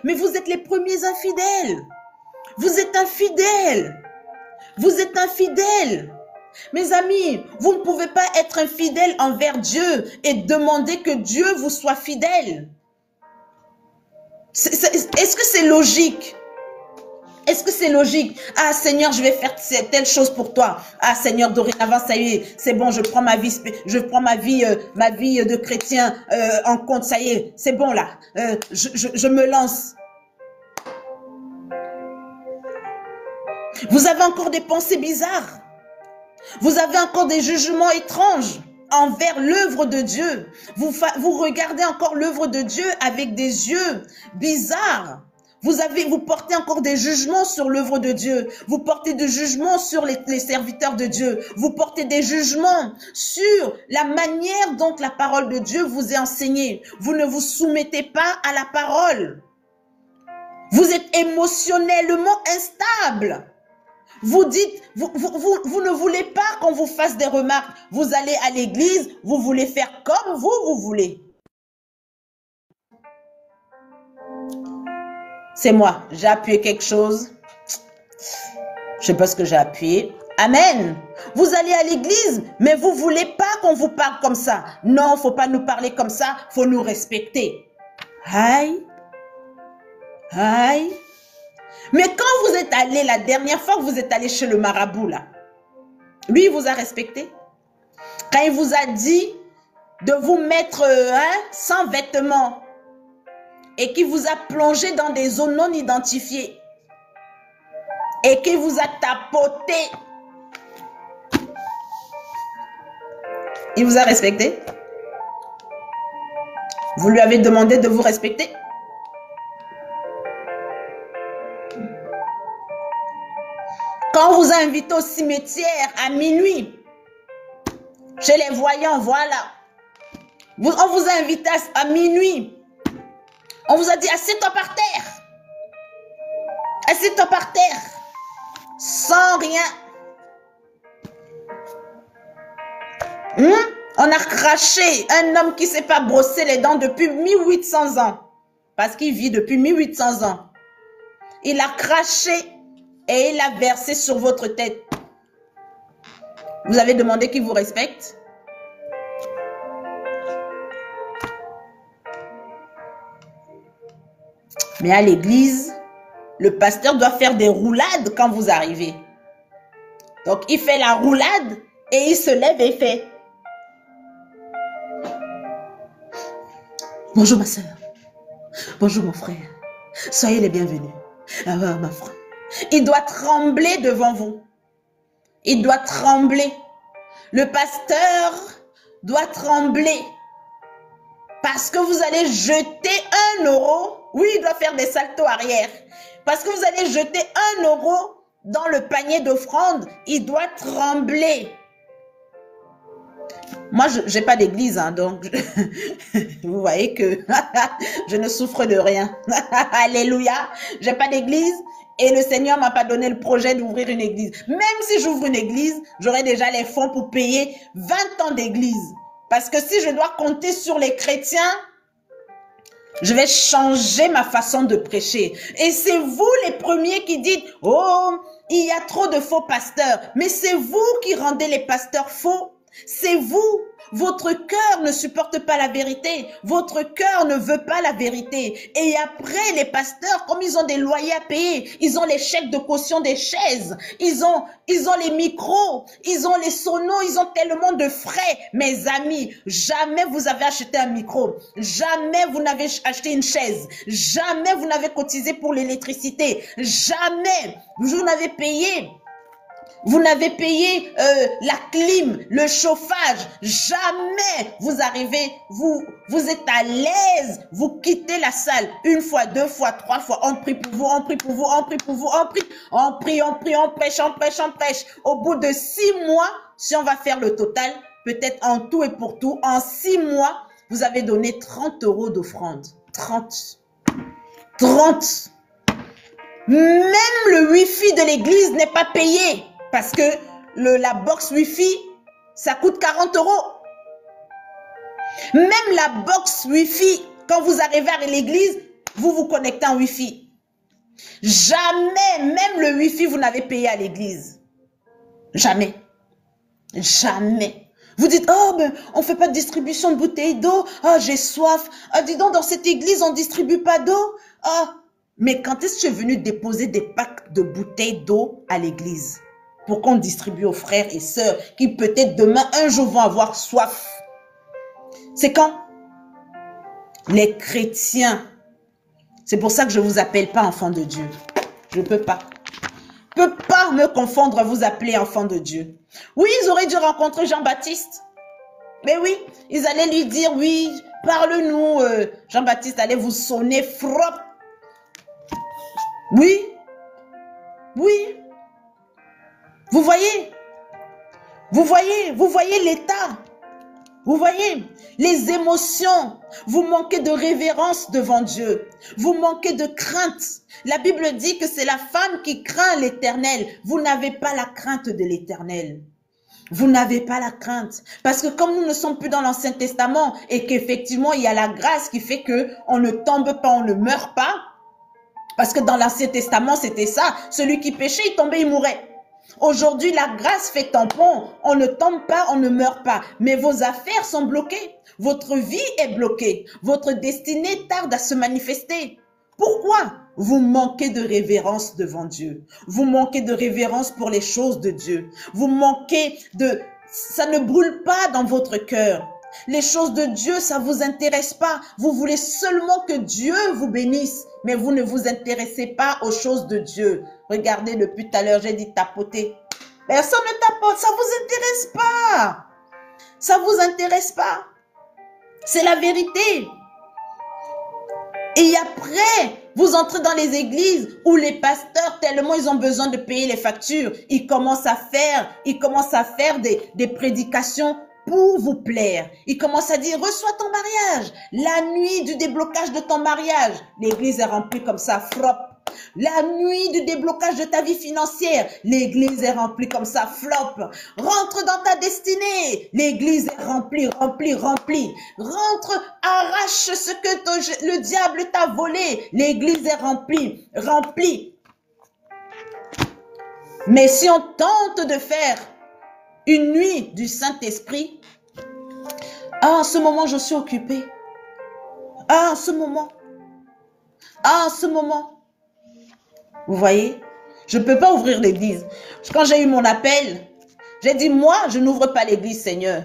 Mais vous êtes les premiers infidèles. Vous êtes infidèles. Vous êtes infidèles. Mes amis, vous ne pouvez pas être infidèle envers Dieu et demander que Dieu vous soit fidèle. Est-ce que c'est logique? Est-ce que c'est logique? Ah Seigneur, je vais faire telle chose pour toi. Ah Seigneur, dorénavant, ça y est, c'est bon, je prends ma vie de chrétien en compte, ça y est, c'est bon là. Je me lance. Vous avez encore des pensées bizarres. Vous avez encore des jugements étranges envers l'œuvre de Dieu. Vous regardez encore l'œuvre de Dieu avec des yeux bizarres. Vous portez encore des jugements sur l'œuvre de Dieu. Vous portez des jugements sur les serviteurs de Dieu. Vous portez des jugements sur la manière dont la parole de Dieu vous est enseignée. Vous ne vous soumettez pas à la parole. Vous êtes émotionnellement instable. Vous dites, vous ne voulez pas qu'on vous fasse des remarques. Vous allez à l'église, vous voulez faire comme vous voulez. C'est moi, j'ai appuyé quelque chose. Je sais pas ce que j'ai appuyé. Amen. Vous allez à l'église, mais vous voulez pas qu'on vous parle comme ça. Non, faut pas nous parler comme ça, faut nous respecter. Aïe. Aïe. Mais quand vous êtes allé, la dernière fois que vous êtes allé chez le marabout, là, lui, il vous a respecté. Quand il vous a dit de vous mettre sans vêtements et qu'il vous a plongé dans des zones non identifiées et qu'il vous a tapoté, il vous a respecté? Vous lui avez demandé de vous respecter? Quand on vous a invité au cimetière à minuit, chez les voyants, voilà. On vous a invité à minuit. On vous a dit, assieds-toi par terre. Assieds-toi par terre. Sans rien. On a craché un homme qui ne s'est pas brossé les dents depuis 1800 ans. Parce qu'il vit depuis 1800 ans. Il a craché et il a versé sur votre tête. Vous avez demandé qu'il vous respecte? Mais à l'église, le pasteur doit faire des roulades quand vous arrivez. Donc, il fait la roulade et il se lève et il fait: bonjour ma soeur, bonjour mon frère, soyez les bienvenus. Ah, ma frère. Il doit trembler devant vous. Il doit trembler. Le pasteur doit trembler. Parce que vous allez jeter 1 euro. Oui, il doit faire des saltos arrière. Parce que vous allez jeter 1 euro dans le panier d'offrande. Il doit trembler. Moi, je n'ai pas d'église, hein, donc vous voyez que je ne souffre de rien. Alléluia. Je n'ai pas d'église et le Seigneur ne m'a pas donné le projet d'ouvrir une église. Même si j'ouvre une église, j'aurai déjà les fonds pour payer 20 ans d'église. Parce que si je dois compter sur les chrétiens, je vais changer ma façon de prêcher. Et c'est vous les premiers qui dites: oh, il y a trop de faux pasteurs. Mais c'est vous qui rendez les pasteurs faux. C'est vous. Votre cœur ne supporte pas la vérité. Votre cœur ne veut pas la vérité. Et après, les pasteurs, comme ils ont des loyers à payer, ils ont les chèques de caution des chaises, ils ont les micros, ils ont les sonos, ils ont tellement de frais. Mes amis, jamais vous avez acheté un micro. Jamais vous n'avez acheté une chaise. Jamais vous n'avez cotisé pour l'électricité. Jamais vous n'avez payé. Vous n'avez payé la clim, le chauffage. Jamais vous arrivez, vous êtes à l'aise. Vous quittez la salle 1 fois, 2 fois, 3 fois. On prie pour vous, on prie pour vous, on prie pour vous, on prie. On prie, on prie, on prêche, on prêche, on prêche. Au bout de 6 mois, si on va faire le total, peut-être en tout et pour tout, en 6 mois, vous avez donné 30 euros d'offrande. 30. Même le wifi de l'église n'est pas payé. Parce que la box Wi-Fi, ça coûte 40 euros. Même la box Wi-Fi, quand vous arrivez à l'église, vous vous connectez en Wi-Fi. Jamais, même le Wi-Fi, vous n'avez payé à l'église. Jamais. Jamais. Vous dites: oh, ben, on ne fait pas de distribution de bouteilles d'eau. Ah, j'ai soif. Ah, dis donc, dans cette église, on ne distribue pas d'eau. Ah, mais quand est-ce que tu es venu déposer des packs de bouteilles d'eau à l'église? Pour qu'on distribue aux frères et sœurs qui peut-être demain, un jour vont avoir soif. C'est quand? Les chrétiens. C'est pour ça que je ne vous appelle pas enfant de Dieu. Je ne peux pas. Je ne peux pas me confondre à vous appeler enfant de Dieu. Oui, ils auraient dû rencontrer Jean-Baptiste. Mais oui, ils allaient lui dire: oui, parle-nous. Jean-Baptiste allait vous sonner frop. Oui. Oui. Vous voyez l'état. Vous voyez les émotions. Vous manquez de révérence devant Dieu. Vous manquez de crainte. La Bible dit que c'est la femme qui craint l'Éternel. Vous n'avez pas la crainte de l'Éternel. Vous n'avez pas la crainte. Parce que comme nous ne sommes plus dans l'Ancien Testament et qu'effectivement il y a la grâce qui fait qu'on ne tombe pas, on ne meurt pas. Parce que dans l'Ancien Testament c'était ça. Celui qui péchait, il tombait, il mourait. Aujourd'hui, la grâce fait tampon. On ne tombe pas, on ne meurt pas. Mais vos affaires sont bloquées. Votre vie est bloquée. Votre destinée tarde à se manifester. Pourquoi? Vous manquez de révérence devant Dieu. Vous manquez de révérence pour les choses de Dieu. Vous manquez de... Ça ne brûle pas dans votre cœur. Les choses de Dieu, ça ne vous intéresse pas. Vous voulez seulement que Dieu vous bénisse. Mais vous ne vous intéressez pas aux choses de Dieu. Regardez, depuis tout à l'heure, j'ai dit tapoter. Personne ne tapote, ça ne vous intéresse pas. Ça ne vous intéresse pas. C'est la vérité. Et après, Vous entrez dans les églises où les pasteurs, tellement ils ont besoin de payer les factures, ils commencent à faire des prédications pour vous plaire. Ils commencent à dire, reçois ton mariage. La nuit du déblocage de ton mariage, l'église est remplie comme ça, flop. La nuit du déblocage de ta vie financière, l'église est remplie comme ça, flop. Rentre dans ta destinée, l'église est remplie, remplie, remplie. Rentre, arrache ce que le diable t'a volé, l'église est remplie, remplie. Mais si on tente de faire une nuit du Saint-Esprit, ah, en ce moment, je suis occupée. Ah, en ce moment. Ah, en ce moment. Vous voyez, je ne peux pas ouvrir l'église. Quand j'ai eu mon appel, j'ai dit, moi, je n'ouvre pas l'église, Seigneur.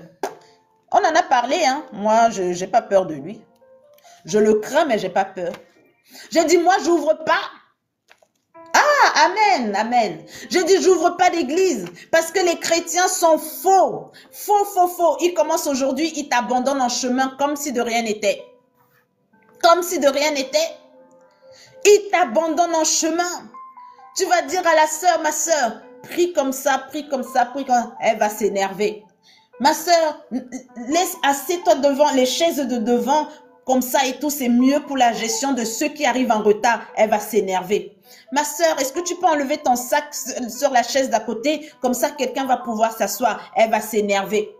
On en a parlé, hein. Moi, je n'ai pas peur de lui. Je le crains, mais je n'ai pas peur. J'ai dit, moi, je n'ouvre pas. Ah, amen, amen. J'ai dit, j'ouvre pas d'église parce que les chrétiens sont faux. Faux, faux, faux. Ils commencent aujourd'hui, ils t'abandonnent en chemin comme si de rien n'était. Comme si de rien n'était. Ils t'abandonnent en chemin. Tu vas dire à la sœur, ma sœur, prie comme ça, prie comme ça, prie comme ça. Elle va s'énerver. Ma sœur, laisse assieds-toi devant les chaises de devant, comme ça et tout, c'est mieux pour la gestion de ceux qui arrivent en retard. Elle va s'énerver. Ma sœur, est-ce que tu peux enlever ton sac sur la chaise d'à côté? Comme ça, quelqu'un va pouvoir s'asseoir. Elle va s'énerver.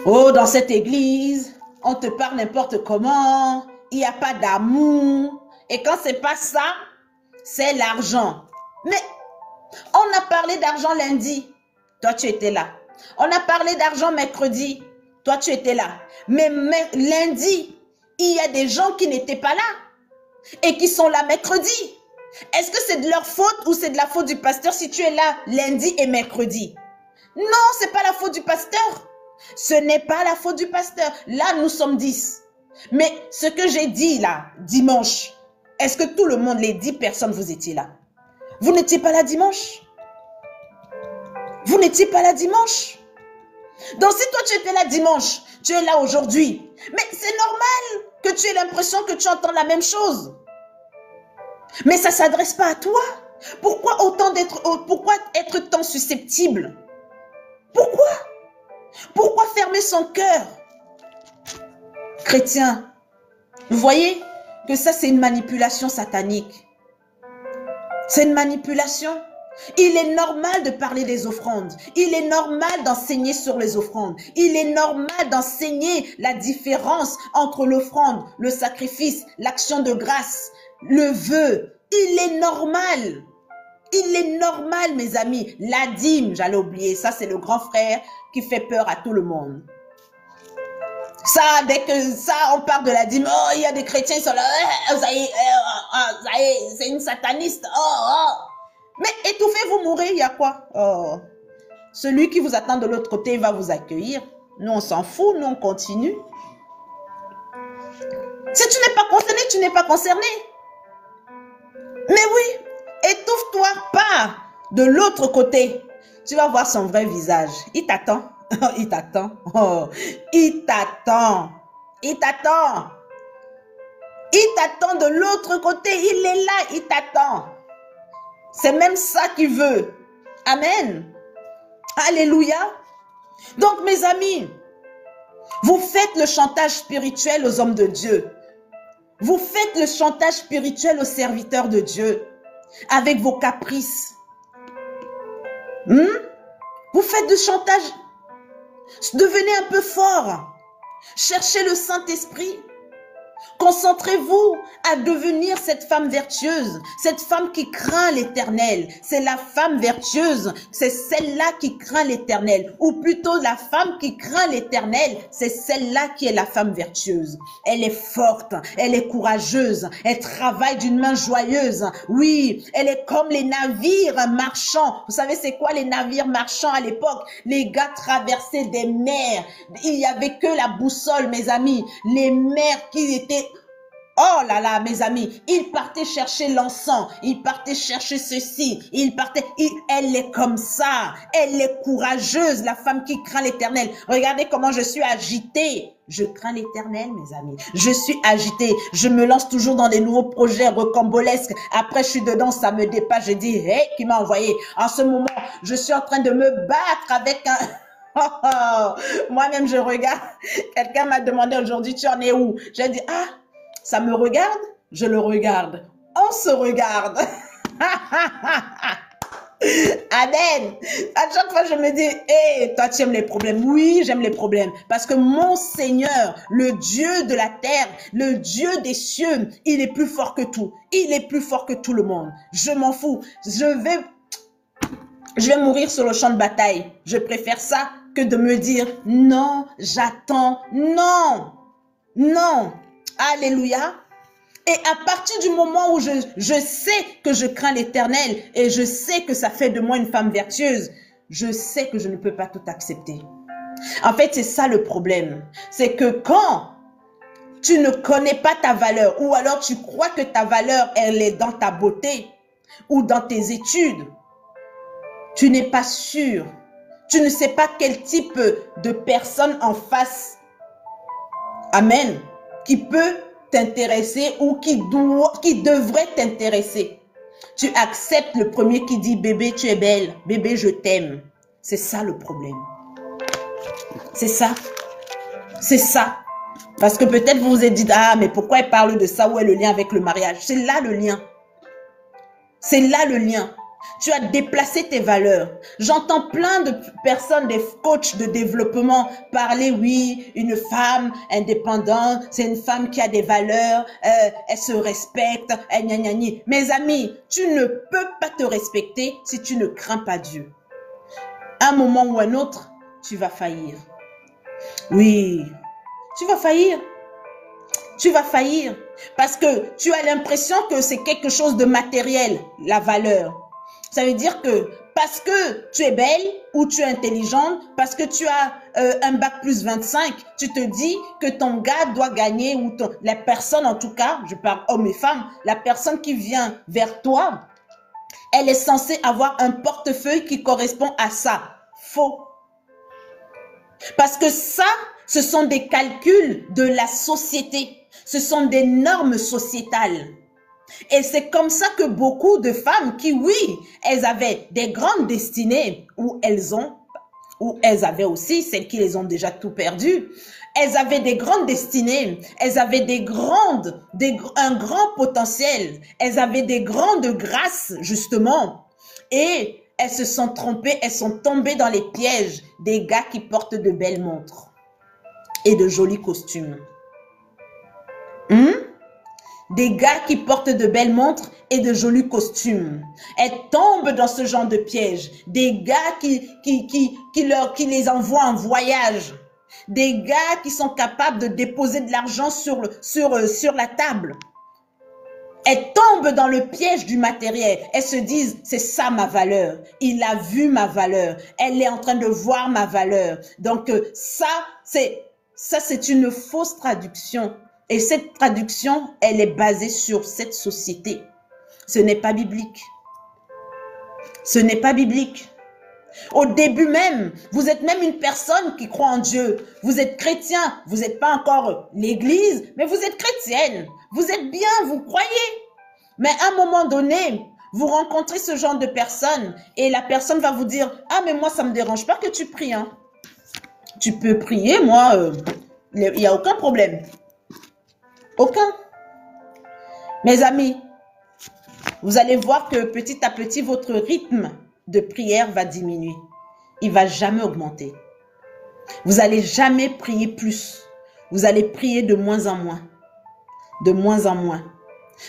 Oh, dans cette église, on te parle n'importe comment. Il n'y a pas d'amour. Et quand c'est pas ça, c'est l'argent. Mais on a parlé d'argent lundi. Toi, tu étais là. On a parlé d'argent mercredi. Toi, tu étais là. Mais lundi, il y a des gens qui n'étaient pas là et qui sont là mercredi. Est-ce que c'est de leur faute ou c'est de la faute du pasteur si tu es là lundi et mercredi? Non, c'est pas la faute du pasteur. Ce n'est pas la faute du pasteur. Là, nous sommes 10. Mais ce que j'ai dit là, dimanche, est-ce que tout le monde, les 10 personnes, vous étiez là? Vous n'étiez pas là dimanche? Vous n'étiez pas là dimanche? Donc si toi tu étais là dimanche, tu es là aujourd'hui. Mais c'est normal que tu aies l'impression que tu entends la même chose. Mais ça ne s'adresse pas à toi. Pourquoi être tant susceptible? Pourquoi? Pourquoi fermer son cœur? Chrétien, vous voyez que ça c'est une manipulation satanique. C'est une manipulation. Il est normal de parler des offrandes. Il est normal d'enseigner sur les offrandes. Il est normal d'enseigner la différence entre l'offrande, le sacrifice, l'action de grâce, le vœu. Il est normal. Il est normal, mes amis. La dîme, j'allais oublier. Ça, c'est le grand frère qui fait peur à tout le monde. Ça, dès que ça, on parle de la dîme, oh, il y a des chrétiens qui sont là, c'est une sataniste, oh. Mais étouffez-vous, mourrez, il y a quoi? Oh. Celui qui vous attend de l'autre côté va vous accueillir. Nous, on s'en fout, nous, on continue. Si tu n'es pas concerné, tu n'es pas concerné. Mais oui, étouffe-toi pas de l'autre côté. Tu vas voir son vrai visage. Il t'attend. Il t'attend. Oh. Il t'attend. Il t'attend. Il t'attend de l'autre côté. Il est là, il t'attend. C'est même ça qu'il veut. Amen. Alléluia. Donc, mes amis, vous faites le chantage spirituel aux hommes de Dieu. Vous faites le chantage spirituel aux serviteurs de Dieu avec vos caprices. Vous faites du chantage. Devenez un peu fort. Cherchez le Saint-Esprit. Concentrez-vous à devenir cette femme vertueuse, cette femme qui craint l'Éternel. C'est la femme vertueuse, c'est celle-là qui craint l'Éternel. Ou plutôt la femme qui craint l'Éternel, c'est celle-là qui est la femme vertueuse. Elle est forte, elle est courageuse, elle travaille d'une main joyeuse. Oui, elle est comme les navires marchands. Vous savez c'est quoi les navires marchands à l'époque? Les gars traversaient des mers. Il n'y avait que la boussole, mes amis. Les mers qui étaient Oh là là, mes amis, il partait chercher l'encens, il partait chercher ceci, elle est comme ça, elle est courageuse, la femme qui craint l'Éternel. Regardez comment je suis agitée. Je crains l'Éternel, mes amis. Je suis agitée. Je me lance toujours dans des nouveaux projets rocambolesques. Après, je suis dedans, ça me dépasse. Je dis, hey, qui m'a envoyé? En ce moment, je suis en train de me battre avec un... Moi-même, je regarde. Quelqu'un m'a demandé aujourd'hui, tu en es où? J'ai dit, ah, ça me regarde? Je le regarde. On se regarde. Amen. À chaque fois, je me dis, hé, toi, tu aimes les problèmes. Oui, j'aime les problèmes. Parce que mon Seigneur, le Dieu de la terre, le Dieu des cieux, il est plus fort que tout. Il est plus fort que tout le monde. Je m'en fous. Je vais mourir sur le champ de bataille. Je préfère ça que de me dire, non, j'attends. Non. Non. Alléluia. Et à partir du moment où je sais que je crains l'Éternel et je sais que ça fait de moi une femme vertueuse, je sais que je ne peux pas tout accepter. En fait, c'est ça le problème. C'est que quand tu ne connais pas ta valeur ou alors tu crois que ta valeur, elle est dans ta beauté ou dans tes études, tu n'es pas sûr. Tu ne sais pas quel type de personne en face, amen, qui peut t'intéresser ou qui devrait t'intéresser. Tu acceptes le premier qui dit bébé tu es belle, bébé je t'aime. C'est ça le problème. C'est ça. C'est ça. Parce que peut-être vous vous êtes dit ah mais pourquoi elle parle de ça, où est le lien avec le mariage? C'est là le lien. C'est là le lien. Tu as déplacé tes valeurs. J'entends plein de personnes, des coachs de développement parler, oui, une femme indépendante, c'est une femme qui a des valeurs, elle se respecte, gna gna gna. Mes amis, tu ne peux pas te respecter si tu ne crains pas Dieu. Un moment ou un autre, tu vas faillir. Oui, tu vas faillir. Tu vas faillir parce que tu as l'impression que c'est quelque chose de matériel, la valeur. Ça veut dire que parce que tu es belle ou tu es intelligente, parce que tu as un bac plus 25, tu te dis que ton gars doit gagner ou la personne en tout cas, je parle hommes et femmes, la personne qui vient vers toi, elle est censée avoir un portefeuille qui correspond à ça. Faux. Parce que ça, ce sont des calculs de la société. Ce sont des normes sociétales. Et c'est comme ça que beaucoup de femmes qui, oui, elles avaient des grandes destinées, ou elles avaient aussi, celles qui les ont déjà tout perdu, elles avaient des grandes destinées, elles avaient un grand potentiel, elles avaient des grandes grâces, justement, et elles se sont trompées, elles sont tombées dans les pièges des gars qui portent de belles montres et de jolis costumes. Des gars qui portent de belles montres et de jolis costumes. Elles tombent dans ce genre de piège. Des gars qui les envoient en voyage. Des gars qui sont capables de déposer de l'argent sur la table. Elles tombent dans le piège du matériel. Elles se disent, c'est ça ma valeur. Il a vu ma valeur. Elle est en train de voir ma valeur. Donc ça, c'est une fausse traduction. Et cette traduction, elle est basée sur cette société. Ce n'est pas biblique. Ce n'est pas biblique. Au début même, vous êtes même une personne qui croit en Dieu. Vous êtes chrétien. Vous n'êtes pas encore l'église, mais vous êtes chrétienne. Vous êtes bien, vous croyez. Mais à un moment donné, vous rencontrez ce genre de personne et la personne va vous dire, ah mais moi ça me dérange pas que tu pries. Hein. Tu peux prier, moi, il n'y a aucun problème. Aucun. Mes amis, vous allez voir que petit à petit, votre rythme de prière va diminuer. Il ne va jamais augmenter. Vous n'allez jamais prier plus. Vous allez prier de moins en moins. De moins en moins.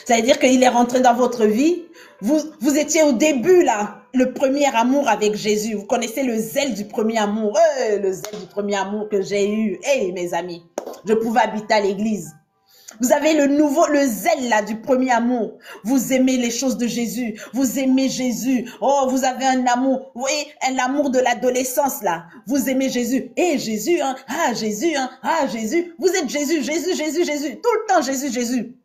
Ça veut dire qu'il est rentré dans votre vie. Vous étiez au début, là, le premier amour avec Jésus. Vous connaissez le zèle du premier amour. Le zèle du premier amour que j'ai eu. Mes amis, je pouvais habiter à l'église. Vous avez le zèle là du premier amour. Vous aimez les choses de Jésus. Vous aimez Jésus. Oh, vous avez un amour. Oui, un amour de l'adolescence là. Vous aimez Jésus. Jésus, hein. Ah, Jésus, hein. Ah, Jésus. Vous êtes Jésus, Jésus, Jésus, Jésus. Tout le temps Jésus, Jésus.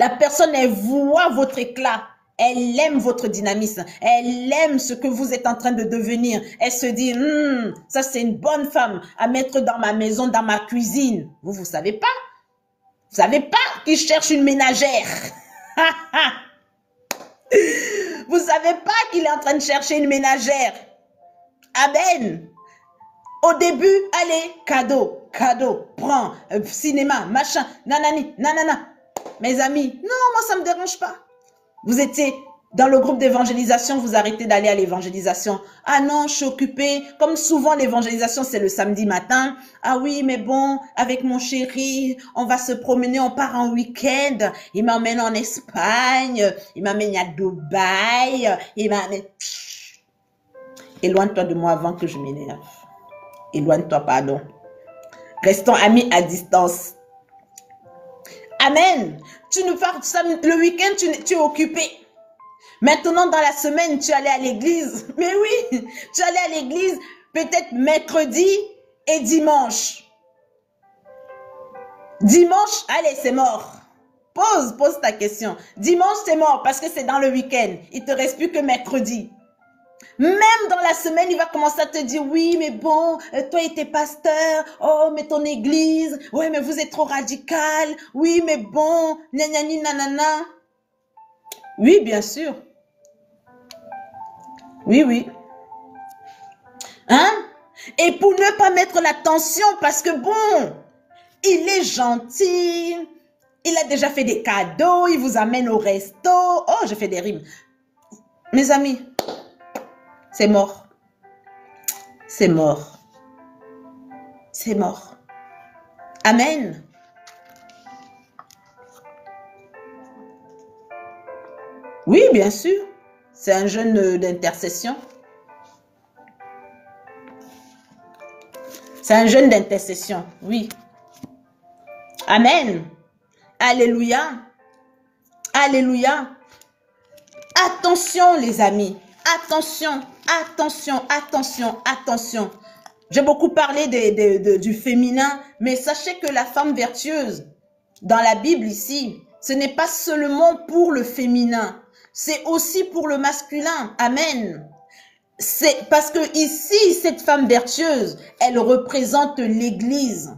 La personne, elle voit votre éclat. Elle aime votre dynamisme. Elle aime ce que vous êtes en train de devenir. Elle se dit, ça c'est une bonne femme à mettre dans ma maison, dans ma cuisine. Vous savez pas. Vous savez pas qu'il cherche une ménagère. Vous savez pas qu'il est en train de chercher une ménagère. Amen. Au début, allez, cadeau, prends, cinéma, machin, nanani, nanana. Mes amis, non, moi ça me dérange pas. Vous étiez dans le groupe d'évangélisation, vous arrêtez d'aller à l'évangélisation. Ah non, je suis occupée. Comme souvent, l'évangélisation, c'est le samedi matin. Ah oui, mais bon, avec mon chéri, on va se promener, on part en week-end. Il m'emmène en Espagne, il m'emmène à Dubaï, il m'emmène... Éloigne-toi de moi avant que je m'énerve. Éloigne-toi, pardon. Restons amis à distance. Amen. Tu ne pars le week-end, tu es occupé. Maintenant, dans la semaine, tu allais à l'église. Mais oui, tu allais à l'église peut-être mercredi et dimanche. Dimanche, allez, c'est mort. Pose ta question. Dimanche, c'est mort parce que c'est dans le week-end. Il te reste plus que mercredi. Même dans la semaine, il va commencer à te dire, oui, mais bon, toi et tes pasteurs, oh, mais ton église, oui, mais vous êtes trop radical, oui, mais bon, nanani, nanana. Oui, bien sûr. Oui, oui. Hein? Et pour ne pas mettre la tension, parce que bon, il est gentil, il a déjà fait des cadeaux, il vous amène au resto. Oh, je fais des rimes. Mes amis, c'est mort. C'est mort. C'est mort. Amen. Oui, bien sûr. C'est un jeûne d'intercession. C'est un jeûne d'intercession, oui. Amen. Alléluia. Alléluia. Attention les amis. Attention, attention, attention, attention. J'ai beaucoup parlé du féminin, mais sachez que la femme vertueuse, dans la Bible ici, ce n'est pas seulement pour le féminin, c'est aussi pour le masculin. Amen. C'est parce que ici, cette femme vertueuse, elle représente l'Église.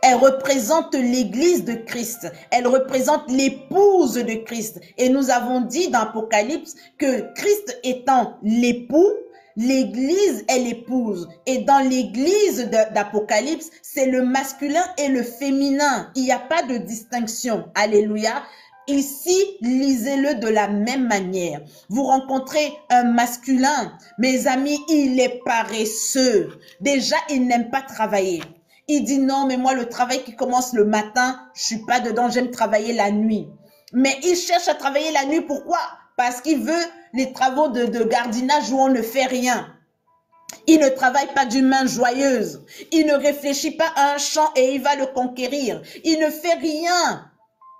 Elle représente l'Église de Christ. Elle représente l'épouse de Christ. Et nous avons dit dans Apocalypse que Christ étant l'époux, l'Église est l'épouse. Et dans l'Église d'Apocalypse, c'est le masculin et le féminin. Il n'y a pas de distinction. Alléluia. Ici, lisez-le de la même manière. Vous rencontrez un masculin, mes amis, il est paresseux. Déjà, il n'aime pas travailler. Il dit non, mais moi, le travail qui commence le matin, je suis pas dedans, j'aime travailler la nuit. Mais il cherche à travailler la nuit, pourquoi? Parce qu'il veut les travaux de gardiennage où on ne fait rien. Il ne travaille pas d'une main joyeuse. Il ne réfléchit pas à un champ et il va le conquérir. Il ne fait rien.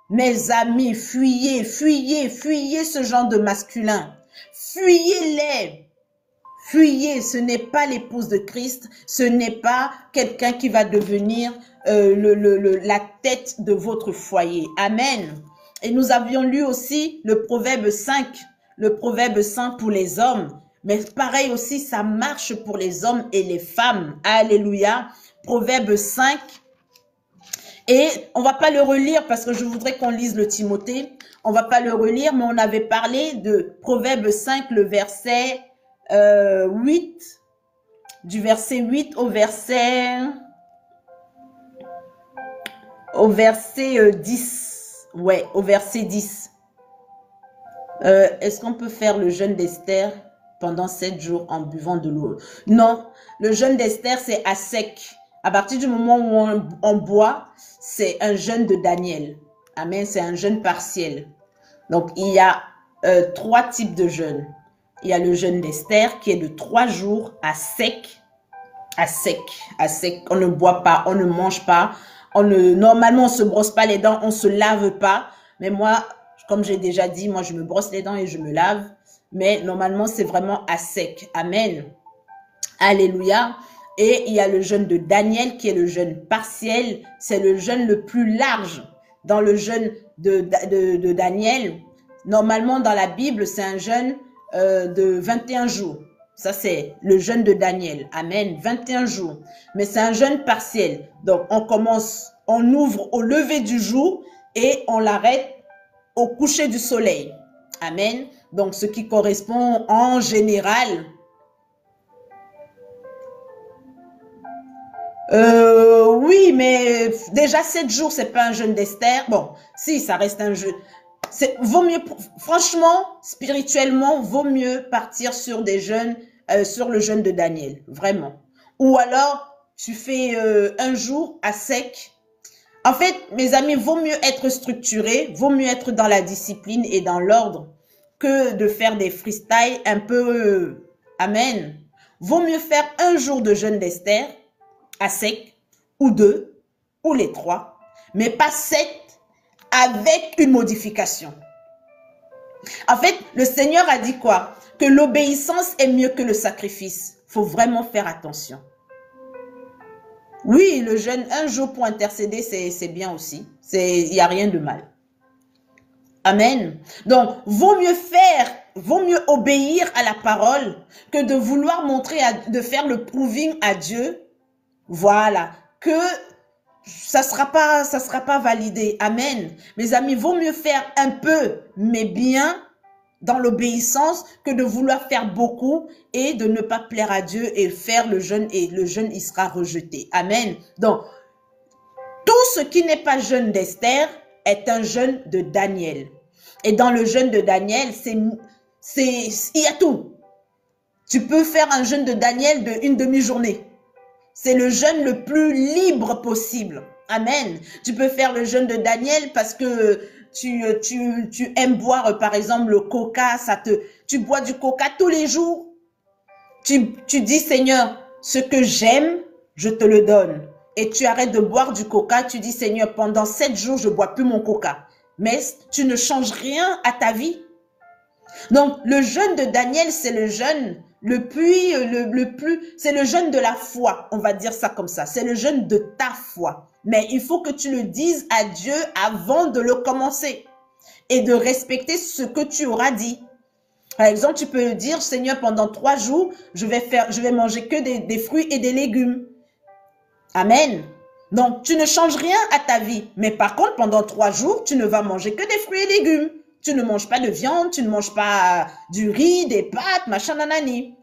Mes amis, fuyez, fuyez, fuyez ce genre de masculin. Fuyez-les. Fuyez, ce n'est pas l'épouse de Christ, ce n'est pas quelqu'un qui va devenir la tête de votre foyer. Amen. Et nous avions lu aussi le Proverbe 5 pour les hommes. Mais pareil aussi, ça marche pour les hommes et les femmes. Alléluia. Proverbe 5. Et on va pas le relire parce que je voudrais qu'on lise le Timothée. On va pas le relire, mais on avait parlé de Proverbe 5, le verset 8, du verset 8 au verset 10. Ouais, au verset 10. Est-ce qu'on peut faire le jeûne d'Esther pendant 7 jours en buvant de l'eau? Non, le jeûne d'Esther, c'est à sec. À partir du moment où on boit, c'est un jeûne de Daniel. Amen, c'est un jeûne partiel. Donc, il y a 3 types de jeûnes. Il y a le jeûne d'Esther qui est de 3 jours à sec. À sec, à sec. On ne boit pas, on ne mange pas. Normalement, on ne se brosse pas les dents, on ne se lave pas. Mais moi, comme j'ai déjà dit, moi, je me brosse les dents et je me lave. Mais normalement, c'est vraiment à sec. Amen. Alléluia. Et il y a le jeûne de Daniel qui est le jeûne partiel. C'est le jeûne le plus large. dans le jeûne de Daniel. Normalement, dans la Bible, c'est un jeûne de 21 jours. Ça, c'est le jeûne de Daniel. Amen. 21 jours. Mais c'est un jeûne partiel. Donc, on ouvre au lever du jour et on l'arrête au coucher du soleil. Amen. Donc, ce qui correspond en général... oui, mais déjà 7 jours, c'est pas un jeûne d'Esther. Bon, si, ça reste un jeûne. Vaut mieux, franchement, spirituellement, vaut mieux partir sur des jeûnes, sur le jeûne de Daniel, vraiment. Ou alors, tu fais un jour à sec. En fait, mes amis, vaut mieux être structuré, vaut mieux être dans la discipline et dans l'ordre que de faire des freestyles un peu... amen. Vaut mieux faire un jour de jeûne d'Esther à sec, ou 2, ou les 3, mais pas 7 avec une modification. En fait, le Seigneur a dit quoi? Que l'obéissance est mieux que le sacrifice. Il faut vraiment faire attention. Oui, le jeûne un jour pour intercéder, c'est bien aussi. Il n'y a rien de mal. Amen. Donc, vaut mieux obéir à la parole que de vouloir de faire le proving à Dieu. Voilà, que ça sera pas validé. Amen. Mes amis, vaut mieux faire un peu, mais bien, dans l'obéissance, que de vouloir faire beaucoup et de ne pas plaire à Dieu et faire le jeûne, et le jeûne, il sera rejeté. Amen. Donc, tout ce qui n'est pas jeûne d'Esther est un jeûne de Daniel. Et dans le jeûne de Daniel, il y a tout. Tu peux faire un jeûne de Daniel de une demi-journée. C'est le jeûne le plus libre possible. Amen. Tu peux faire le jeûne de Daniel parce que tu aimes boire, par exemple, le coca. Tu bois du coca tous les jours. Tu dis, Seigneur, ce que j'aime, je te le donne. Et tu arrêtes de boire du coca. Tu dis, Seigneur, pendant 7 jours, je ne bois plus mon coca. Mais tu ne changes rien à ta vie. Donc, le jeûne de Daniel, c'est le jeûne c'est le jeûne de la foi, on va dire ça comme ça. C'est le jeûne de ta foi. Mais il faut que tu le dises à Dieu avant de le commencer et de respecter ce que tu auras dit. Par exemple, tu peux dire, Seigneur, pendant 3 jours, je vais manger que des fruits et des légumes. Amen. Donc, tu ne changes rien à ta vie. Mais par contre, pendant 3 jours, tu ne vas manger que des fruits et légumes. Tu ne manges pas de viande, tu ne manges pas du riz, des pâtes, machin, nanani.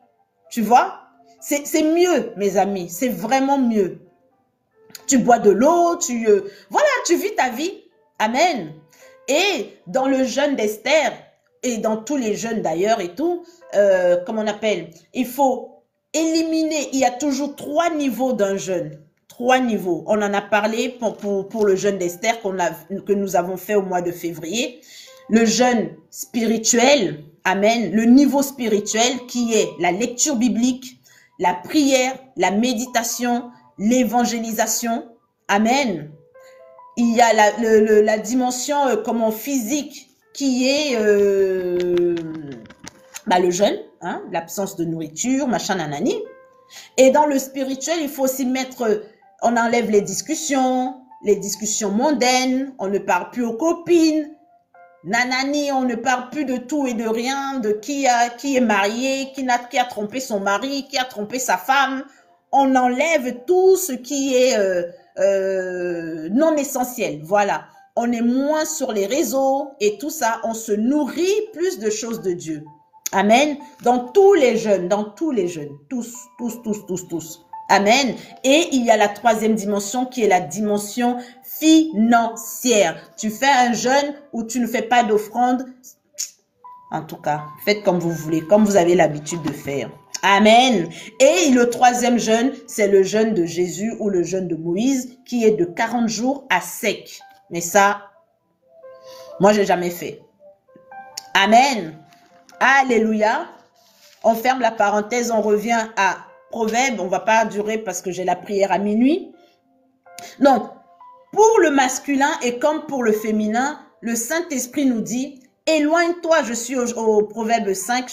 Tu vois? C'est mieux, mes amis. C'est vraiment mieux. Tu bois de l'eau, voilà, tu vis ta vie. Amen. Et dans le jeûne d'Esther, et dans tous les jeûnes d'ailleurs et tout, comme on appelle, il faut éliminer, il y a toujours 3 niveaux d'un jeûne. 3 niveaux. On en a parlé pour le jeûne d'Esther que nous avons fait au mois de février. Le jeûne spirituel, amen, le niveau spirituel qui est la lecture biblique, la prière, la méditation, l'évangélisation, amen. Il y a la dimension comment physique qui est le jeûne, hein, l'absence de nourriture, machin, nanani. Et dans le spirituel, il faut aussi on enlève les discussions mondaines, on ne parle plus aux copines, nanani, on ne parle plus de tout et de rien, de qui est marié, qui a trompé son mari, qui a trompé sa femme. On enlève tout ce qui est non essentiel. Voilà. On est moins sur les réseaux et tout ça. On se nourrit plus de choses de Dieu. Amen. Dans tous les jeunes. Tous. Amen. Et il y a la 3e dimension qui est la dimension financière. Tu fais un jeûne ou tu ne fais pas d'offrande. En tout cas, faites comme vous voulez, comme vous avez l'habitude de faire. Amen. Et le 3e jeûne, c'est le jeûne de Jésus ou le jeûne de Moïse qui est de 40 jours à sec. Mais ça, moi, j'ai jamais fait. Amen. Alléluia. On ferme la parenthèse, on revient à Proverbe. On ne va pas durer parce que j'ai la prière à minuit. Donc, pour le masculin et comme pour le féminin, le Saint-Esprit nous dit, éloigne-toi, je suis au Proverbe 5,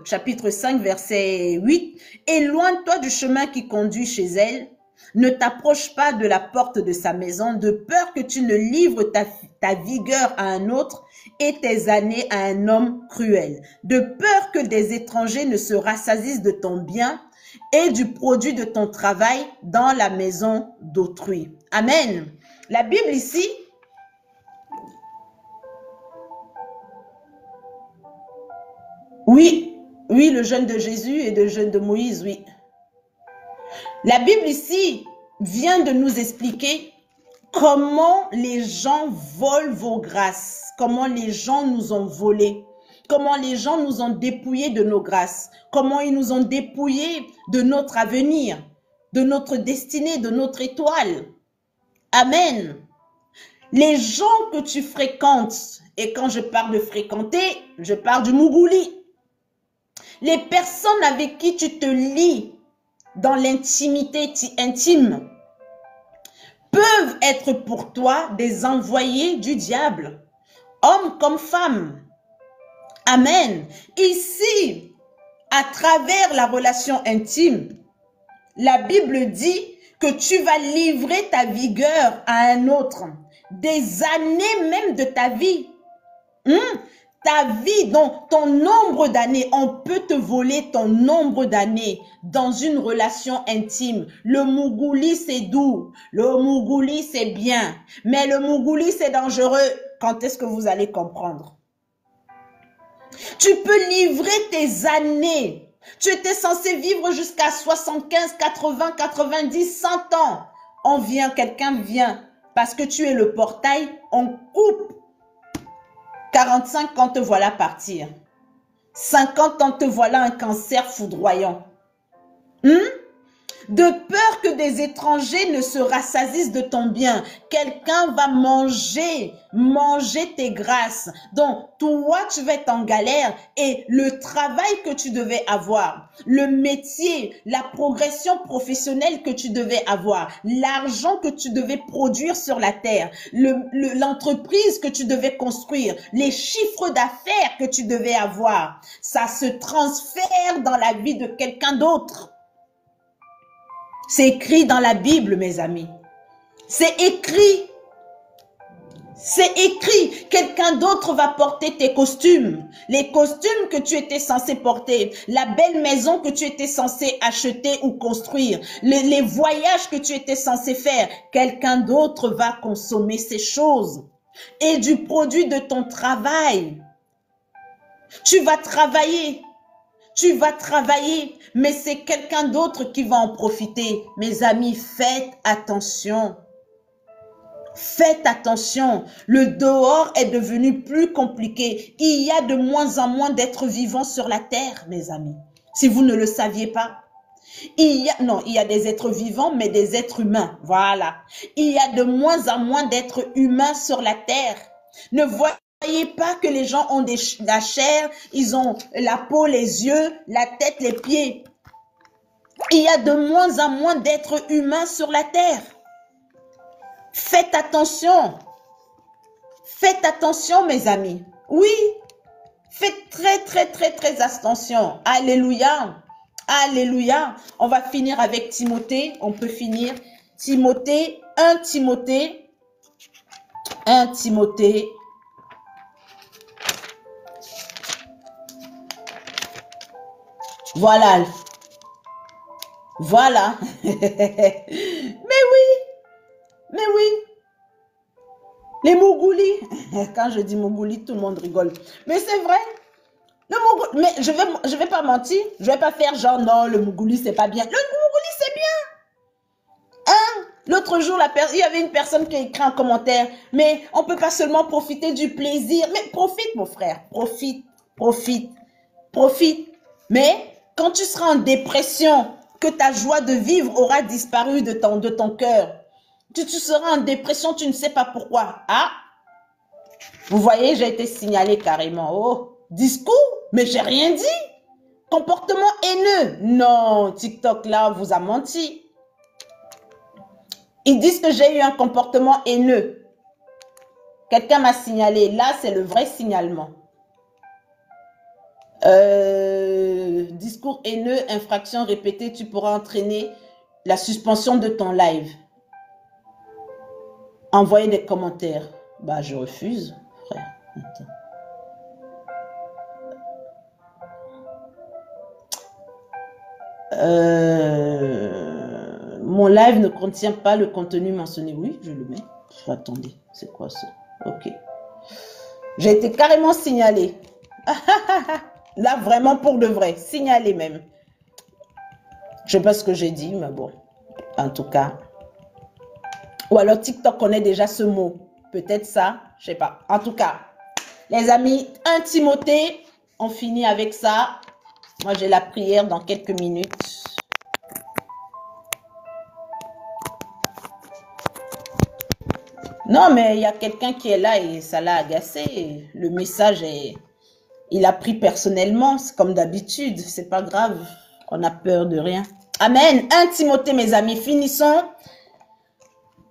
chapitre 5, verset 8, éloigne-toi du chemin qui conduit chez elle, Ne t'approche pas de la porte de sa maison, de peur que tu ne livres ta vigueur à un autre et tes années à un homme cruel. De peur que des étrangers ne se rassasisent de ton bien et du produit de ton travail dans la maison d'autrui. Amen. La Bible ici, oui, le jeûne de Jésus et le jeûne de Moïse, oui. La Bible ici vient de nous expliquer comment les gens volent vos grâces, comment les gens nous ont volé, comment les gens nous ont dépouillés de nos grâces, comment ils nous ont dépouillés de notre avenir, de notre destinée, de notre étoile. Amen. Les gens que tu fréquentes, et quand je parle de fréquenter, je parle du mougouli. Les personnes avec qui tu te lis dans l'intimité intime peuvent être pour toi des envoyés du diable, hommes comme femmes. Amen. Ici, à travers la relation intime, la Bible dit que tu vas livrer ta vigueur à un autre, des années même de ta vie. Ta vie, donc ton nombre d'années, on peut te voler ton nombre d'années dans une relation intime. Le mougouli, c'est doux. Le mougouli, c'est bien. Mais le mougouli, c'est dangereux. Quand est-ce que vous allez comprendre? Tu peux livrer tes années. Tu étais censé vivre jusqu'à 75, 80, 90, 100 ans. Quelqu'un vient. Parce que tu es le portail, on coupe. 45 ans, te voilà partir. 50 ans, te voilà un cancer foudroyant. De peur que des étrangers ne se rassasisent de ton bien. Quelqu'un va manger tes grâces. Donc, toi, tu vas être en galère et le travail que tu devais avoir, le métier, la progression professionnelle que tu devais avoir, l'argent que tu devais produire sur la terre, l'entreprise que tu devais construire, les chiffres d'affaires que tu devais avoir, ça se transfère dans la vie de quelqu'un d'autre. C'est écrit dans la Bible, mes amis. C'est écrit. C'est écrit. Quelqu'un d'autre va porter tes costumes. Les costumes que tu étais censé porter. La belle maison que tu étais censé acheter ou construire. Les voyages que tu étais censé faire. Quelqu'un d'autre va consommer ces choses. Et du produit de ton travail. Tu vas travailler. Tu vas travailler, mais c'est quelqu'un d'autre qui va en profiter. Mes amis, faites attention. Faites attention. Le dehors est devenu plus compliqué. Il y a de moins en moins d'êtres vivants sur la terre, mes amis. Si vous ne le saviez pas. Il y a des êtres vivants, mais des êtres humains. Voilà. Il y a de moins en moins d'êtres humains sur la terre. Ne voyez pas que les gens ont la chair, ils ont la peau, les yeux, la tête, les pieds. Il y a de moins en moins d'êtres humains sur la terre. Faites attention. Faites attention, mes amis. Oui, faites très attention. Alléluia. Alléluia. On va finir avec Timothée. On peut finir. Timothée, 1 Timothée. Voilà. Voilà. Mais oui. Les mougoulis. Quand je dis mougouli, tout le monde rigole. Mais c'est vrai. Le mougouli, mais je vais pas mentir. Je vais pas faire genre non, le mougouli c'est pas bien. Le mougouli c'est bien. Hein? L'autre jour, il y avait une personne qui a écrit un commentaire. Mais on peut pas seulement profiter du plaisir. Mais profite, mon frère. Profite. Mais quand tu seras en dépression, que ta joie de vivre aura disparu de ton cœur. Tu seras en dépression, tu ne sais pas pourquoi. Ah, vous voyez, j'ai été signalé carrément. Oh, discours, mais j'ai rien dit. Comportement haineux. Non, TikTok là vous a menti. Ils disent que j'ai eu un comportement haineux. Quelqu'un m'a signalé. Là, c'est le vrai signalement. Discours haineux, infraction répétée, tu pourras entraîner la suspension de ton live. Envoyer des commentaires. Bah, je refuse, frère. Attends. Mon live ne contient pas le contenu mentionné. Oui, je le mets. Attendez, c'est quoi ça? Ok. J'ai été carrément signalé. Là, vraiment pour de vrai. Signalé même. Je sais pas ce que j'ai dit, mais bon. En tout cas. Ou alors TikTok connaît déjà ce mot. Peut-être ça. Je sais pas. En tout cas. Les amis, 1 Timothée. On finit avec ça. Moi, j'ai la prière dans quelques minutes. Non, mais il y a quelqu'un qui est là et ça l'a agacé. Le message est... Il a pris personnellement, c'est comme d'habitude. C'est pas grave. On a peur de rien. Amen. 1 Timothée, mes amis. Finissons.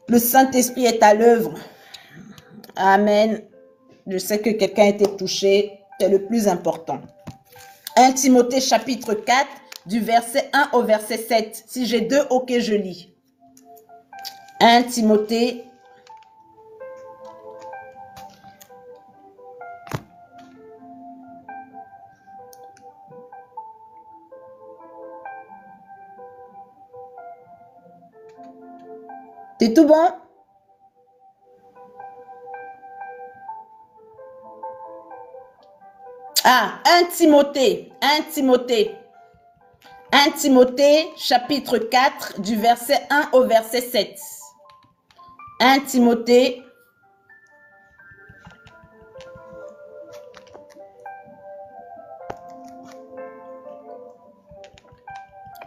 Le Saint-Esprit est à l'œuvre. Amen. Je sais que quelqu'un a été touché. C'est le plus important. 1 Timothée chapitre 4, du verset 1 au verset 7. Si j'ai 2, ok, je lis. 1 Timothée. C'est tout bon? Ah, 1 Timothée, 1 Timothée. 1 Timothée, chapitre 4, du verset 1 au verset 7. 1 Timothée.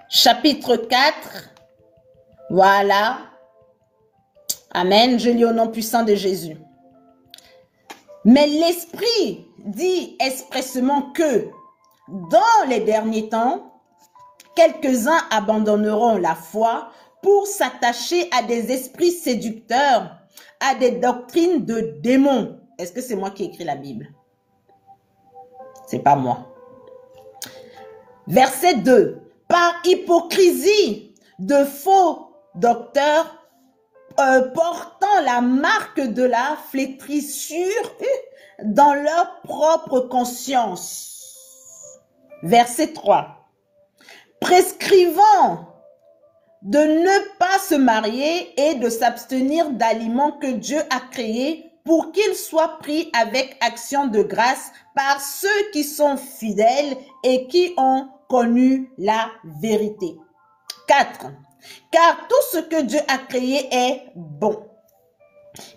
Chapitre 4. Voilà. Amen. Je lis au nom puissant de Jésus. Mais l'Esprit dit expressément que dans les derniers temps, quelques-uns abandonneront la foi pour s'attacher à des esprits séducteurs, à des doctrines de démons. Est-ce que c'est moi qui ai écrit la Bible? C'est pas moi. Verset 2. Par hypocrisie de faux docteurs portant la marque de la flétrissure dans leur propre conscience. Verset 3. Prescrivant de ne pas se marier et de s'abstenir d'aliments que Dieu a créés pour qu'ils soient pris avec action de grâce par ceux qui sont fidèles et qui ont connu la vérité. 4. Car tout ce que Dieu a créé est bon.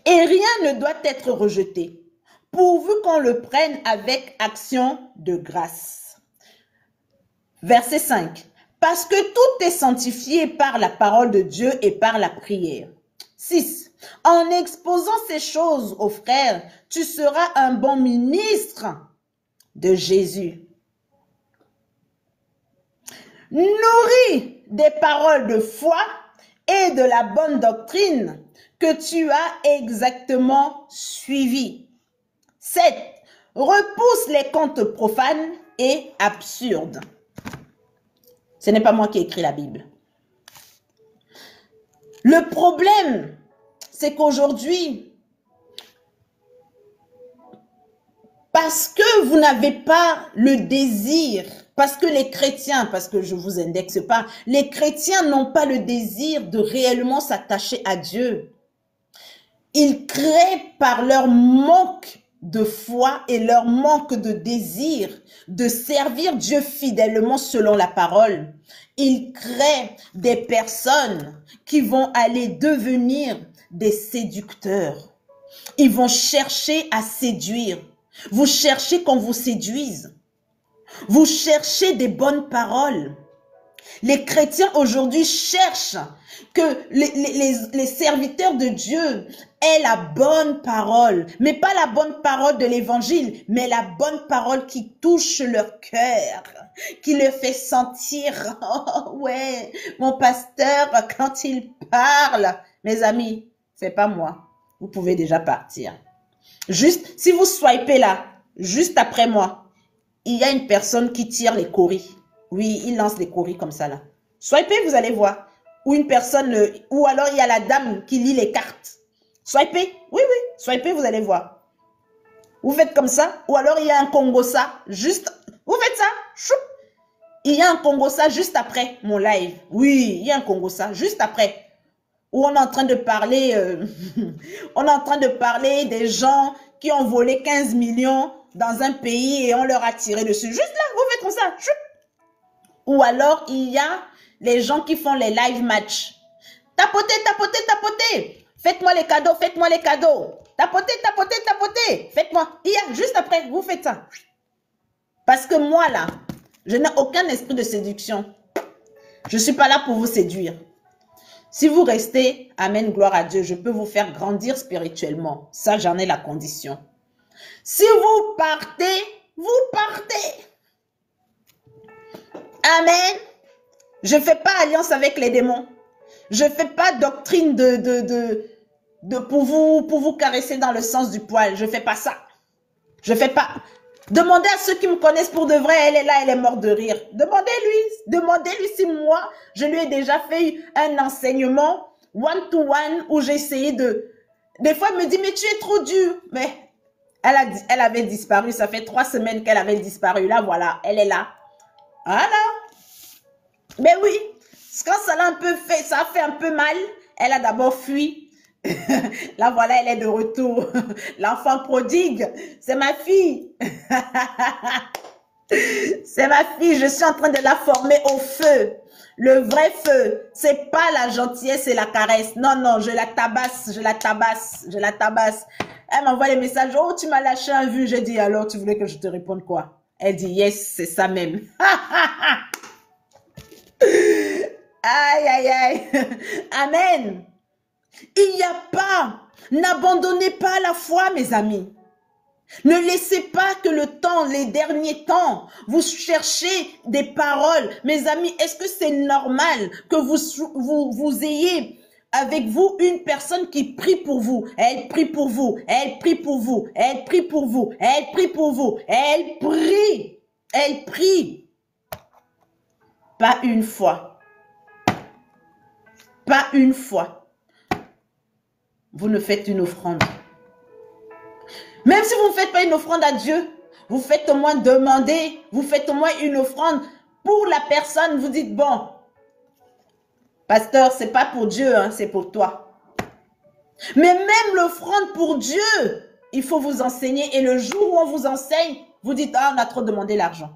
Et rien ne doit être rejeté, pourvu qu'on le prenne avec action de grâce. Verset 5. Parce que tout est sanctifié par la parole de Dieu et par la prière. 6. En exposant ces choses aux frères, tu seras un bon ministre de Jésus. Nourri des paroles de foi et de la bonne doctrine que tu as exactement suivi. 7. Repousse les contes profanes et absurdes. Ce n'est pas moi qui ai écrit la Bible. Le problème, c'est qu'aujourd'hui, parce que vous n'avez pas le désir, parce que les chrétiens, parce que je vous indexe pas, les chrétiens n'ont pas le désir de réellement s'attacher à Dieu. Ils créent par leur manque de foi et leur manque de désir de servir Dieu fidèlement selon la parole. Ils créent des personnes qui vont aller devenir des séducteurs. Ils vont chercher à séduire. Vous cherchez qu'on vous séduise. Vous cherchez des bonnes paroles. Les chrétiens aujourd'hui cherchent que les serviteurs de Dieu aient la bonne parole. Mais pas la bonne parole de l'évangile, mais la bonne parole qui touche leur cœur, qui leur fait sentir, oh ouais, mon pasteur, quand il parle, mes amis, c'est pas moi. Vous pouvez déjà partir. Juste, si vous swipez là, juste après moi, il y a une personne qui tire les coris. Oui, il lance les coris comme ça là. Swipez, vous allez voir. ou une personne, ou alors il y a la dame qui lit les cartes. Swipez, oui, swipez, vous allez voir. Vous faites comme ça, ou alors il y a un Congossa, juste, vous faites ça, choup. Il y a un Congossa juste après mon live. Oui, il y a un Congossa juste après. Où on est en train de parler, on est en train de parler des gens qui ont volé 15 millions dans un pays et on leur a tiré dessus. Juste là, vous faites comme ça, choup. Ou alors il y a les gens qui font les live match. Tapotez, tapotez, tapotez. Faites-moi les cadeaux, faites-moi les cadeaux. Tapotez, tapotez, tapotez. Faites-moi. Il y a juste après, vous faites ça. Parce que moi là, je n'ai aucun esprit de séduction. Je ne suis pas là pour vous séduire. Si vous restez, amen, gloire à Dieu, je peux vous faire grandir spirituellement. Ça, j'en ai la condition. Si vous partez, vous partez. Amen. Je ne fais pas alliance avec les démons. Je ne fais pas doctrine pour vous caresser dans le sens du poil. Je ne fais pas ça. Je ne fais pas. Demandez à ceux qui me connaissent pour de vrai, elle est là, elle est morte de rire. Demandez-lui si moi, je lui ai déjà fait un enseignement one-to-one où j'ai essayé de... Des fois, elle me dit, mais tu es trop dur. Mais elle avait disparu, ça fait 3 semaines qu'elle avait disparu. Là, voilà, elle est là. Voilà. Mais oui, quand ça l'a un peu fait, ça a fait un peu mal. Elle a d'abord fui. Là, voilà, elle est de retour. L'enfant prodigue, c'est ma fille. C'est ma fille, je suis en train de la former au feu. Le vrai feu, c'est pas la gentillesse et la caresse. Non, non, je la tabasse, je la tabasse, je la tabasse. Elle m'envoie les messages, oh, tu m'as lâché un vu. J'ai dit, alors, tu voulais que je te réponde quoi? Elle dit, yes, c'est ça même. Aïe, aïe, aïe. Amen. Il n'y a pas, n'abandonnez pas la foi, mes amis. Ne laissez pas que le temps, les derniers temps, vous cherchez des paroles. Mes amis, est-ce que c'est normal que vous ayez avec vous une personne qui prie pour vous? Elle prie pour vous, elle prie pour vous, elle prie pour vous, elle prie pour vous, elle prie, elle prie. Pas une fois. Pas une fois. Vous ne faites une offrande. Même si vous ne faites pas une offrande à Dieu, vous faites au moins demander, vous faites au moins une offrande pour la personne. Vous dites, bon, pasteur, c'est pas pour Dieu, hein, c'est pour toi. Mais même l'offrande pour Dieu, il faut vous enseigner. Et le jour où on vous enseigne, vous dites, ah, on a trop demandé l'argent.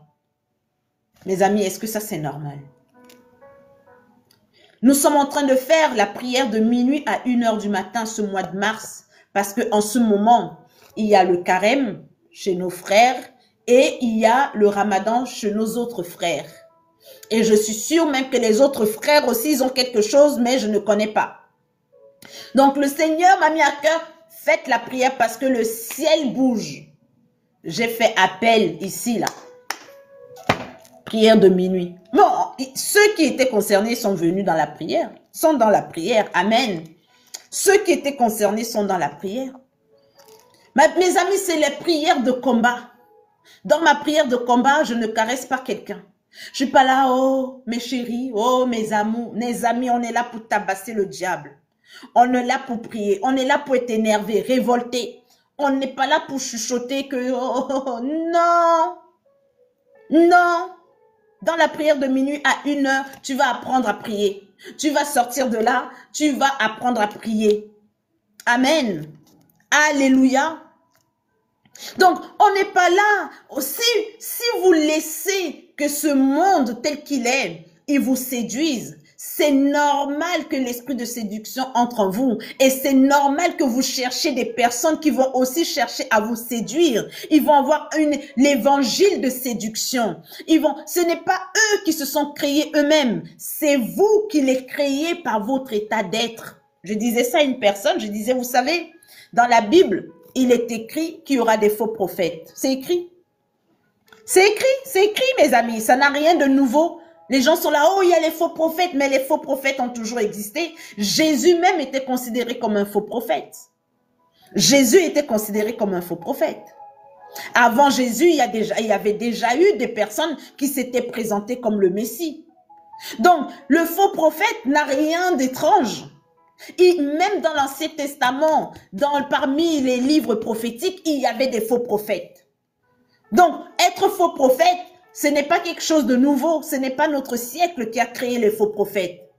Mes amis, est-ce que ça c'est normal? Nous sommes en train de faire la prière de minuit à 1h du matin ce mois de mars parce qu'en ce moment, il y a le carême chez nos frères et il y a le ramadan chez nos autres frères. Et je suis sûre même que les autres frères aussi, ils ont quelque chose, mais je ne connais pas. Donc le Seigneur m'a mis à cœur, faites la prière parce que le ciel bouge. J'ai fait appel ici, là. Prière de minuit. Bon, ceux qui étaient concernés sont venus dans la prière, sont dans la prière. Amen. Ceux qui étaient concernés sont dans la prière. Mes amis, c'est les prières de combat. Dans ma prière de combat, je ne caresse pas quelqu'un. Je suis pas là, oh, mes chéris, oh, mes amours, mes amis, on est là pour tabasser le diable. On est là pour prier, on est là pour être énervé, révolté. On n'est pas là pour chuchoter que, oh, non, non. Dans la prière de minuit à 1h, tu vas apprendre à prier. Tu vas sortir de là, tu vas apprendre à prier. Amen. Alléluia. Donc, on n'est pas là. Si vous laissez que ce monde tel qu'il est, il vous séduise, c'est normal que l'esprit de séduction entre en vous. Et c'est normal que vous cherchiez des personnes qui vont aussi chercher à vous séduire. Ils vont avoir l'évangile de séduction. Ce n'est pas eux qui se sont créés eux-mêmes. C'est vous qui les créez par votre état d'être. Je disais ça à une personne, je disais, vous savez, dans la Bible, il est écrit qu'il y aura des faux prophètes. C'est écrit. C'est écrit, mes amis. Ça n'a rien de nouveau. Les gens sont là, oh, il y a les faux prophètes, mais les faux prophètes ont toujours existé. Jésus même était considéré comme un faux prophète. Jésus était considéré comme un faux prophète. Avant Jésus, il y avait déjà eu des personnes qui s'étaient présentées comme le Messie. Donc, le faux prophète n'a rien d'étrange. Et même dans l'Ancien Testament, parmi les livres prophétiques, il y avait des faux prophètes. Donc, être faux prophète, ce n'est pas quelque chose de nouveau. Ce n'est pas notre siècle qui a créé les faux prophètes.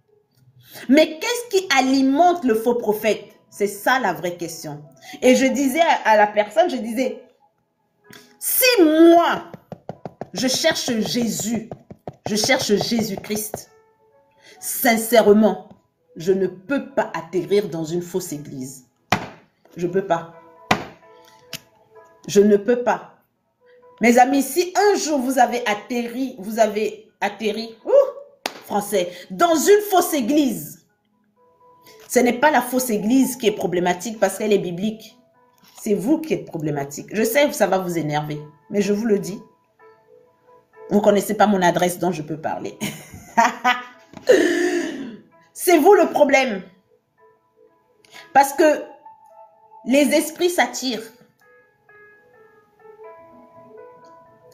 Mais qu'est-ce qui alimente le faux prophète? C'est ça la vraie question. Et je disais à la personne, je disais, si moi, je cherche Jésus, je cherche Jésus-Christ, sincèrement, je ne peux pas atterrir dans une fausse église. Je ne peux pas. Je ne peux pas. Mes amis, si un jour vous avez atterri, français, dans une fausse église, ce n'est pas la fausse église qui est problématique parce qu'elle est biblique. C'est vous qui êtes problématique. Je sais que ça va vous énerver, mais je vous le dis. Vous ne connaissez pas mon adresse dont je peux parler. C'est vous le problème. Parce que les esprits s'attirent.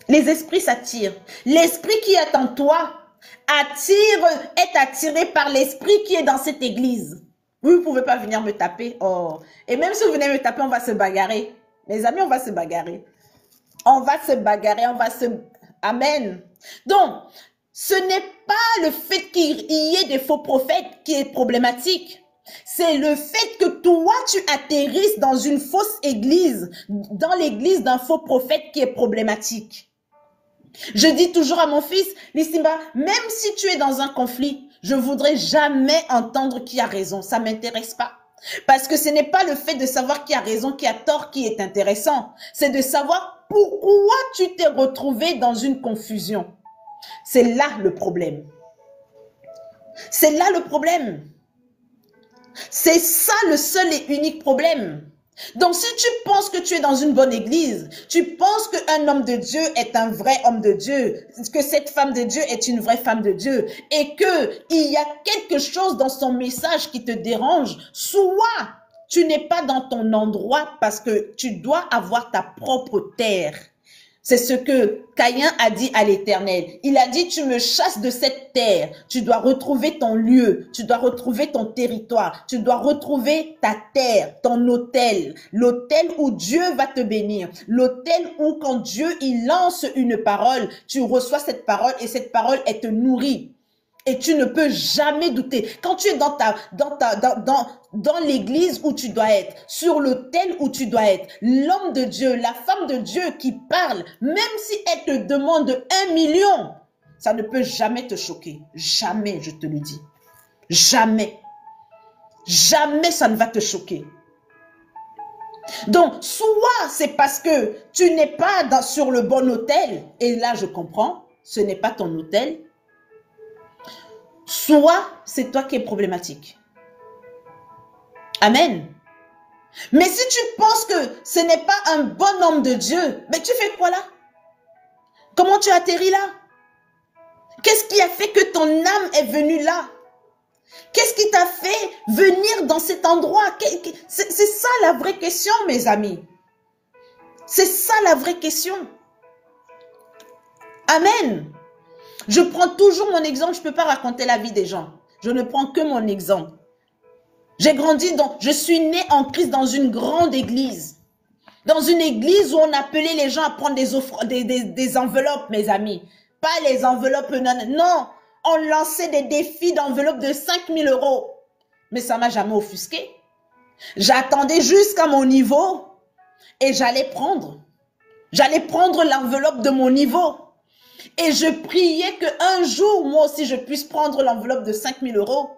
Les esprits s'attirent. L'esprit qui est en toi est attiré par l'esprit qui est dans cette église. Vous ne pouvez pas venir me taper. Oh. Et même si vous venez me taper, on va se bagarrer. Mes amis, on va se bagarrer. On va se bagarrer, Amen. Donc, ce n'est pas le fait qu'il y ait des faux prophètes qui est problématique. C'est le fait que toi, tu atterrisses dans une fausse église, dans l'église d'un faux prophète qui est problématique. Je dis toujours à mon fils, Lissimba, même si tu es dans un conflit, je voudrais jamais entendre qui a raison. Ça m'intéresse pas. Parce que ce n'est pas le fait de savoir qui a raison, qui a tort, qui est intéressant. C'est de savoir pourquoi tu t'es retrouvé dans une confusion. C'est là le problème. C'est là le problème. C'est ça le seul et unique problème. Donc si tu penses que tu es dans une bonne église, tu penses qu'un homme de Dieu est un vrai homme de Dieu, que cette femme de Dieu est une vraie femme de Dieu, et qu'il y a quelque chose dans son message qui te dérange, soit tu n'es pas dans ton endroit parce que tu dois avoir ta propre terre. C'est ce que Caïn a dit à l'Éternel. Il a dit, tu me chasses de cette terre. Tu dois retrouver ton lieu. Tu dois retrouver ton territoire. Tu dois retrouver ta terre, ton autel. L'autel où Dieu va te bénir. L'autel où quand Dieu, il lance une parole, tu reçois cette parole et cette parole, elle te nourrit. Et tu ne peux jamais douter. Quand tu es dans l'église où tu dois être, sur l'autel où tu dois être, l'homme de Dieu, la femme de Dieu qui parle, même si elle te demande 1 million, ça ne peut jamais te choquer. Jamais, je te le dis. Jamais. Jamais ça ne va te choquer. Donc, soit c'est parce que tu n'es pas sur le bon autel, et là je comprends, ce n'est pas ton autel, soit c'est toi qui es problématique. Amen. Mais si tu penses que ce n'est pas un bon homme de Dieu, mais tu fais quoi là? Comment tu atterris là? Qu'est-ce qui a fait que ton âme est venue là? Qu'est-ce qui t'a fait venir dans cet endroit? C'est ça la vraie question, mes amis. C'est ça la vraie question. Amen. Je prends toujours mon exemple, je ne peux pas raconter la vie des gens. Je ne prends que mon exemple. J'ai grandi je suis née en Christ dans une grande église. Dans une église où on appelait les gens à prendre des enveloppes, mes amis. Pas les enveloppes, non. On lançait des défis d'enveloppes de 5 000 €. Mais ça ne m'a jamais offusqué. J'attendais jusqu'à mon niveau et j'allais prendre. J'allais prendre l'enveloppe de mon niveau. Et je priais qu'un jour, moi aussi, je puisse prendre l'enveloppe de 5 000 €.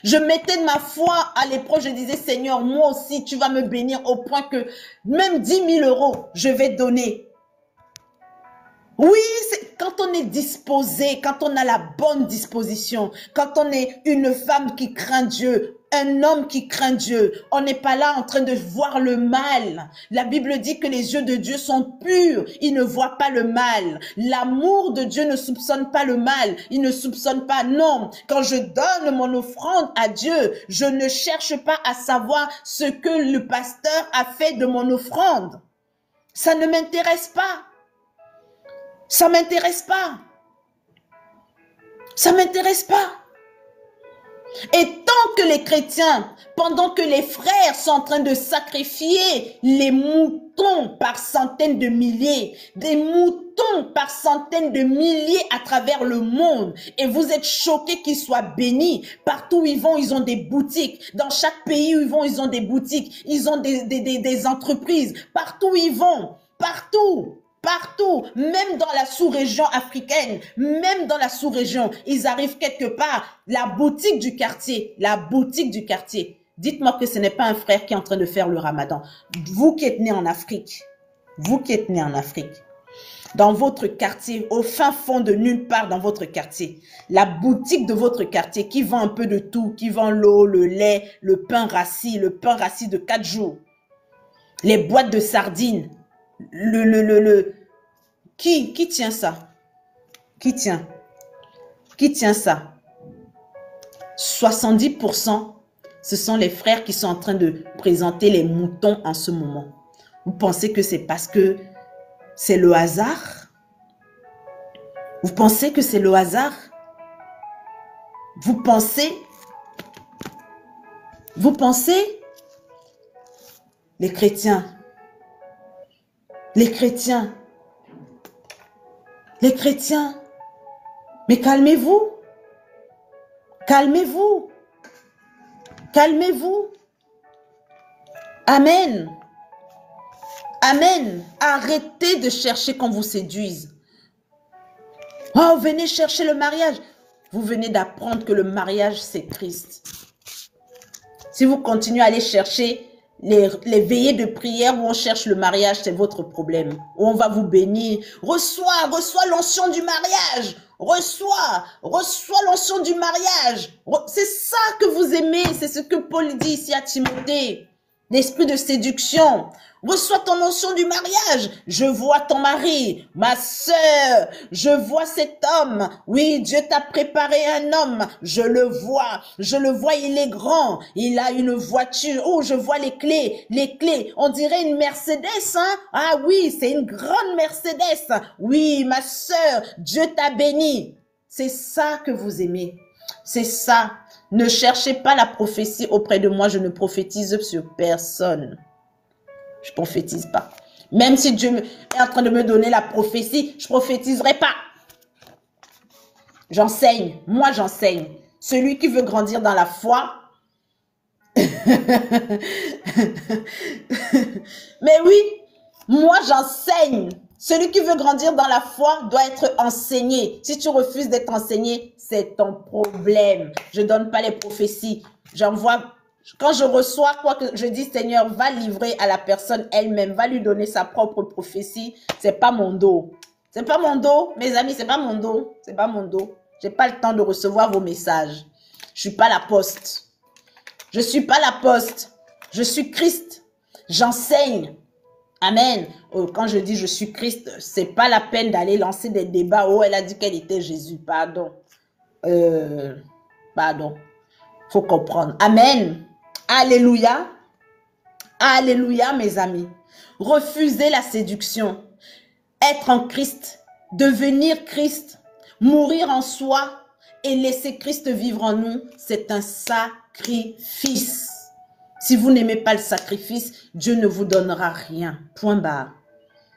Je mettais de ma foi à l'épreuve. Je disais, Seigneur, moi aussi, tu vas me bénir au point que même 10 000 €, je vais donner. Oui, quand on est disposé, quand on a la bonne disposition, quand on est une femme qui craint Dieu, un homme qui craint Dieu, on n'est pas là en train de voir le mal. La Bible dit que les yeux de Dieu sont purs, il ne voit pas le mal. L'amour de Dieu ne soupçonne pas le mal, il ne soupçonne pas, non. Quand je donne mon offrande à Dieu, je ne cherche pas à savoir ce que le pasteur a fait de mon offrande. Ça ne m'intéresse pas. Ça ne m'intéresse pas. Ça ne m'intéresse pas. Et tant que les chrétiens, pendant que les frères sont en train de sacrifier les moutons par centaines de milliers, des moutons par centaines de milliers à travers le monde, et vous êtes choqués qu'ils soient bénis, partout où ils vont, ils ont des boutiques, dans chaque pays où ils vont, ils ont des boutiques, ils ont des entreprises, partout où ils vont, partout. Partout, même dans la sous-région africaine, même dans la sous-région, ils arrivent quelque part, la boutique du quartier. Dites-moi que ce n'est pas un frère qui est en train de faire le ramadan. Vous qui êtes né en Afrique, dans votre quartier, au fin fond de nulle part dans votre quartier, la boutique de votre quartier qui vend un peu de tout, qui vend l'eau, le lait, le pain rassis de 4 jours, les boîtes de sardines, qui tient ça? Qui tient ça? 70%, ce sont les frères qui sont en train de présenter les moutons en ce moment. Vous pensez que c'est parce que c'est le hasard? Vous pensez que c'est le hasard? Vous pensez? Les chrétiens, mais calmez-vous. Amen. Arrêtez de chercher qu'on vous séduise. Oh, venez chercher le mariage. Vous venez d'apprendre que le mariage, c'est Christ. Si vous continuez à aller chercher les veillées de prière où on cherche le mariage, c'est votre problème. Où on va vous bénir. Reçois l'onction du mariage. Reçois l'onction du mariage. C'est ça que vous aimez. C'est ce que Paul dit ici à Timothée. L'esprit de séduction. Reçois ton onction du mariage. Je vois ton mari, ma sœur. Je vois cet homme. Oui, Dieu t'a préparé un homme. Je le vois, il est grand. Il a une voiture. Oh, je vois les clés. On dirait une Mercedes, hein? Ah oui, c'est une grande Mercedes. Oui, ma sœur, Dieu t'a béni. C'est ça que vous aimez. C'est ça. Ne cherchez pas la prophétie auprès de moi. Je ne prophétise sur personne. Je ne prophétise pas. Même si Dieu est en train de me donner la prophétie, je ne prophétiserai pas. J'enseigne. Moi, j'enseigne. Celui qui veut grandir dans la foi. Mais oui, moi, j'enseigne. Celui qui veut grandir dans la foi doit être enseigné. Si tu refuses d'être enseigné, c'est ton problème. Je ne donne pas les prophéties. J'envoie. Quand je reçois quoi que je dis, Seigneur, va livrer à la personne elle-même, va lui donner sa propre prophétie. C'est pas mon dos. C'est pas mon dos, mes amis, c'est pas mon dos. C'est pas mon dos. J'ai pas le temps de recevoir vos messages. Je suis pas la poste. Je suis pas la poste. Je suis Christ. J'enseigne. Amen. Oh, quand je dis je suis Christ, c'est pas la peine d'aller lancer des débats. Oh, elle a dit qu'elle était Jésus. Pardon. Pardon. Faut comprendre. Amen. Alléluia. Alléluia, mes amis. Refusez la séduction. Être en Christ. Devenir Christ. Mourir en soi et laisser Christ vivre en nous, c'est un sacrifice. Si vous n'aimez pas le sacrifice, Dieu ne vous donnera rien. Point barre.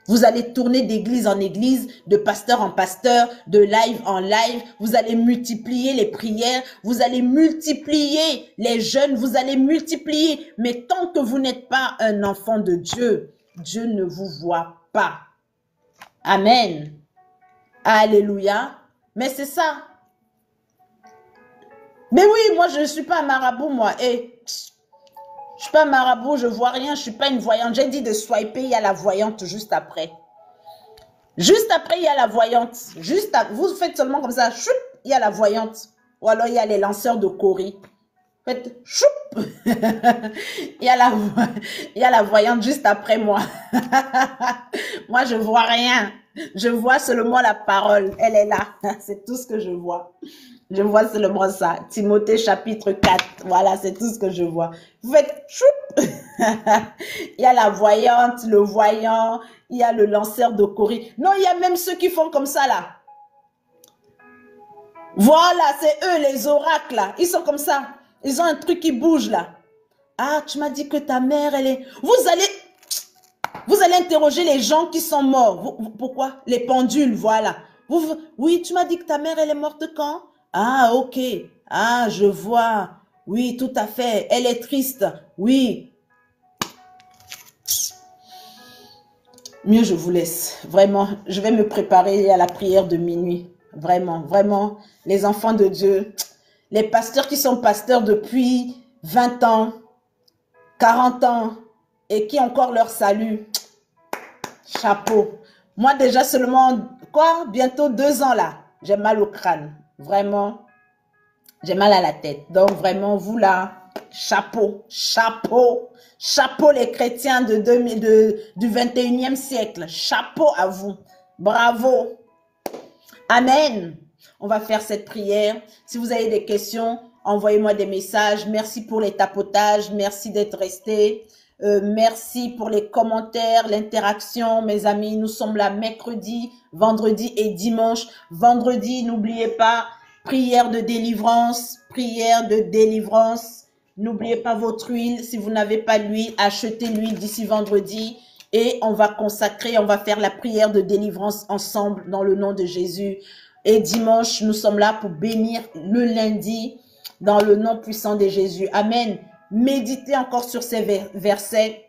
Vous allez tourner d'église en église, de pasteur en pasteur, de live en live. Vous allez multiplier les prières, vous allez multiplier les jeûnes, vous allez multiplier. Mais tant que vous n'êtes pas un enfant de Dieu, Dieu ne vous voit pas. Amen. Alléluia. Mais c'est ça. Mais oui, moi je ne suis pas un marabout, moi. Je suis pas un marabout, je vois rien, je suis pas une voyante. J'ai dit de swiper, il y a la voyante juste après. Juste après, il y a la voyante. Vous faites seulement comme ça, choup, il y a la voyante. Ou alors il y a les lanceurs de Corée. Faites choup. il y a la voyante juste après moi. Moi, je vois rien. Je vois seulement la parole. Elle est là. C'est tout ce que je vois. Je vois seulement ça. Timothée chapitre 4. Voilà, c'est tout ce que je vois. Vous faites choup. Il y a la voyante, le voyant. Il y a le lanceur de Corée. Non, il y a même ceux qui font comme ça là. Voilà, c'est eux les oracles là. Ils sont comme ça. Ils ont un truc qui bouge là. Ah, tu m'as dit que ta mère, elle est... Vous allez interroger les gens qui sont morts. Pourquoi? Les pendules, voilà. Oui, tu m'as dit que ta mère, elle est morte quand? Ah, ok. Ah, je vois. Oui, tout à fait. Elle est triste. Oui. Mieux, je vous laisse. Vraiment, je vais me préparer à la prière de minuit. Vraiment, vraiment. Les enfants de Dieu, les pasteurs qui sont pasteurs depuis 20 ans, 40 ans et qui ont encore leur salut. Chapeau. Moi déjà seulement, quoi, bientôt 2 ans là, j'ai mal au crâne. Vraiment, j'ai mal à la tête. Donc vraiment, vous là, chapeau, chapeau, chapeau les chrétiens du 21e siècle. Chapeau à vous. Bravo. Amen. On va faire cette prière. Si vous avez des questions, envoyez-moi des messages. Merci pour les tapotages. Merci d'être restés. Merci pour les commentaires, l'interaction, mes amis. Nous sommes là mercredi, vendredi et dimanche. Vendredi, n'oubliez pas, prière de délivrance, prière de délivrance. N'oubliez pas votre huile. Si vous n'avez pas d'huile, achetez l'huile d'ici vendredi. Et on va consacrer, on va faire la prière de délivrance ensemble dans le nom de Jésus. Et dimanche, nous sommes là pour bénir le lundi dans le nom puissant de Jésus. Amen. Méditez encore sur ces versets.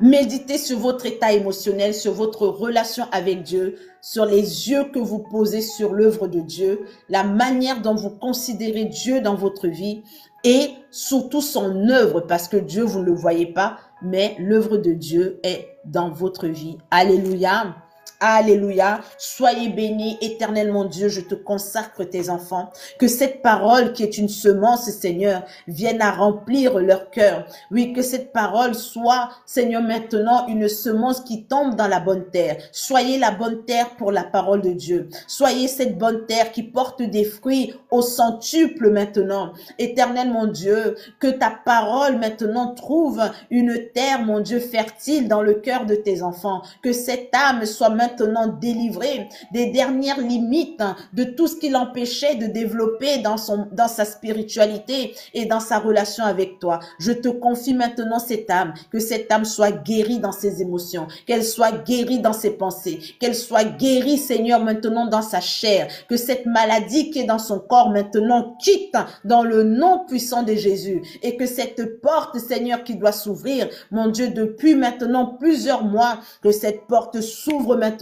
Méditez sur votre état émotionnel, sur votre relation avec Dieu, sur les yeux que vous posez sur l'œuvre de Dieu, la manière dont vous considérez Dieu dans votre vie et surtout son œuvre, parce que Dieu, vous ne le voyez pas, mais l'œuvre de Dieu est dans votre vie. Alléluia. Alléluia. Soyez bénis, éternel mon Dieu, je te consacre tes enfants. Que cette parole qui est une semence, Seigneur, vienne à remplir leur cœur. Oui, que cette parole soit, Seigneur, maintenant une semence qui tombe dans la bonne terre. Soyez la bonne terre pour la parole de Dieu. Soyez cette bonne terre qui porte des fruits au centuple maintenant. Éternel mon Dieu, que ta parole maintenant trouve une terre, mon Dieu, fertile dans le cœur de tes enfants. Que cette âme soit maintenant délivré des dernières limites, de tout ce qui l'empêchait de développer dans sa spiritualité et dans sa relation avec toi. Je te confie maintenant cette âme, que cette âme soit guérie dans ses émotions, qu'elle soit guérie dans ses pensées, qu'elle soit guérie, Seigneur, maintenant dans sa chair, que cette maladie qui est dans son corps maintenant quitte dans le nom puissant de Jésus et que cette porte, Seigneur, qui doit s'ouvrir, mon Dieu, depuis maintenant plusieurs mois, que cette porte s'ouvre maintenant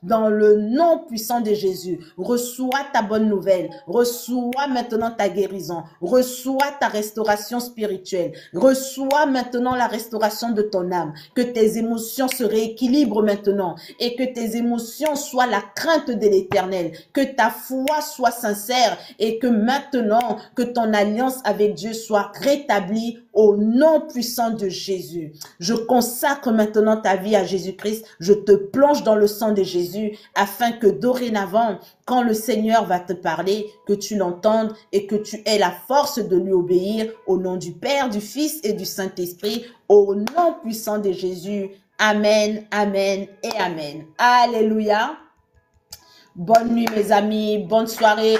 dans le nom puissant de Jésus. Reçois ta bonne nouvelle. Reçois maintenant ta guérison. Reçois ta restauration spirituelle. Reçois maintenant la restauration de ton âme. Que tes émotions se rééquilibrent maintenant et que tes émotions soient la crainte de l'Éternel. Que ta foi soit sincère et que maintenant que ton alliance avec Dieu soit rétablie au nom puissant de Jésus. Je consacre maintenant ta vie à Jésus-Christ. Je te plonge dans le sang de Jésus afin que dorénavant, quand le Seigneur va te parler, que tu l'entendes et que tu aies la force de lui obéir au nom du Père, du Fils et du Saint-Esprit, au nom puissant de Jésus. Amen, amen et amen. Alléluia. Bonne nuit mes amis, bonne soirée.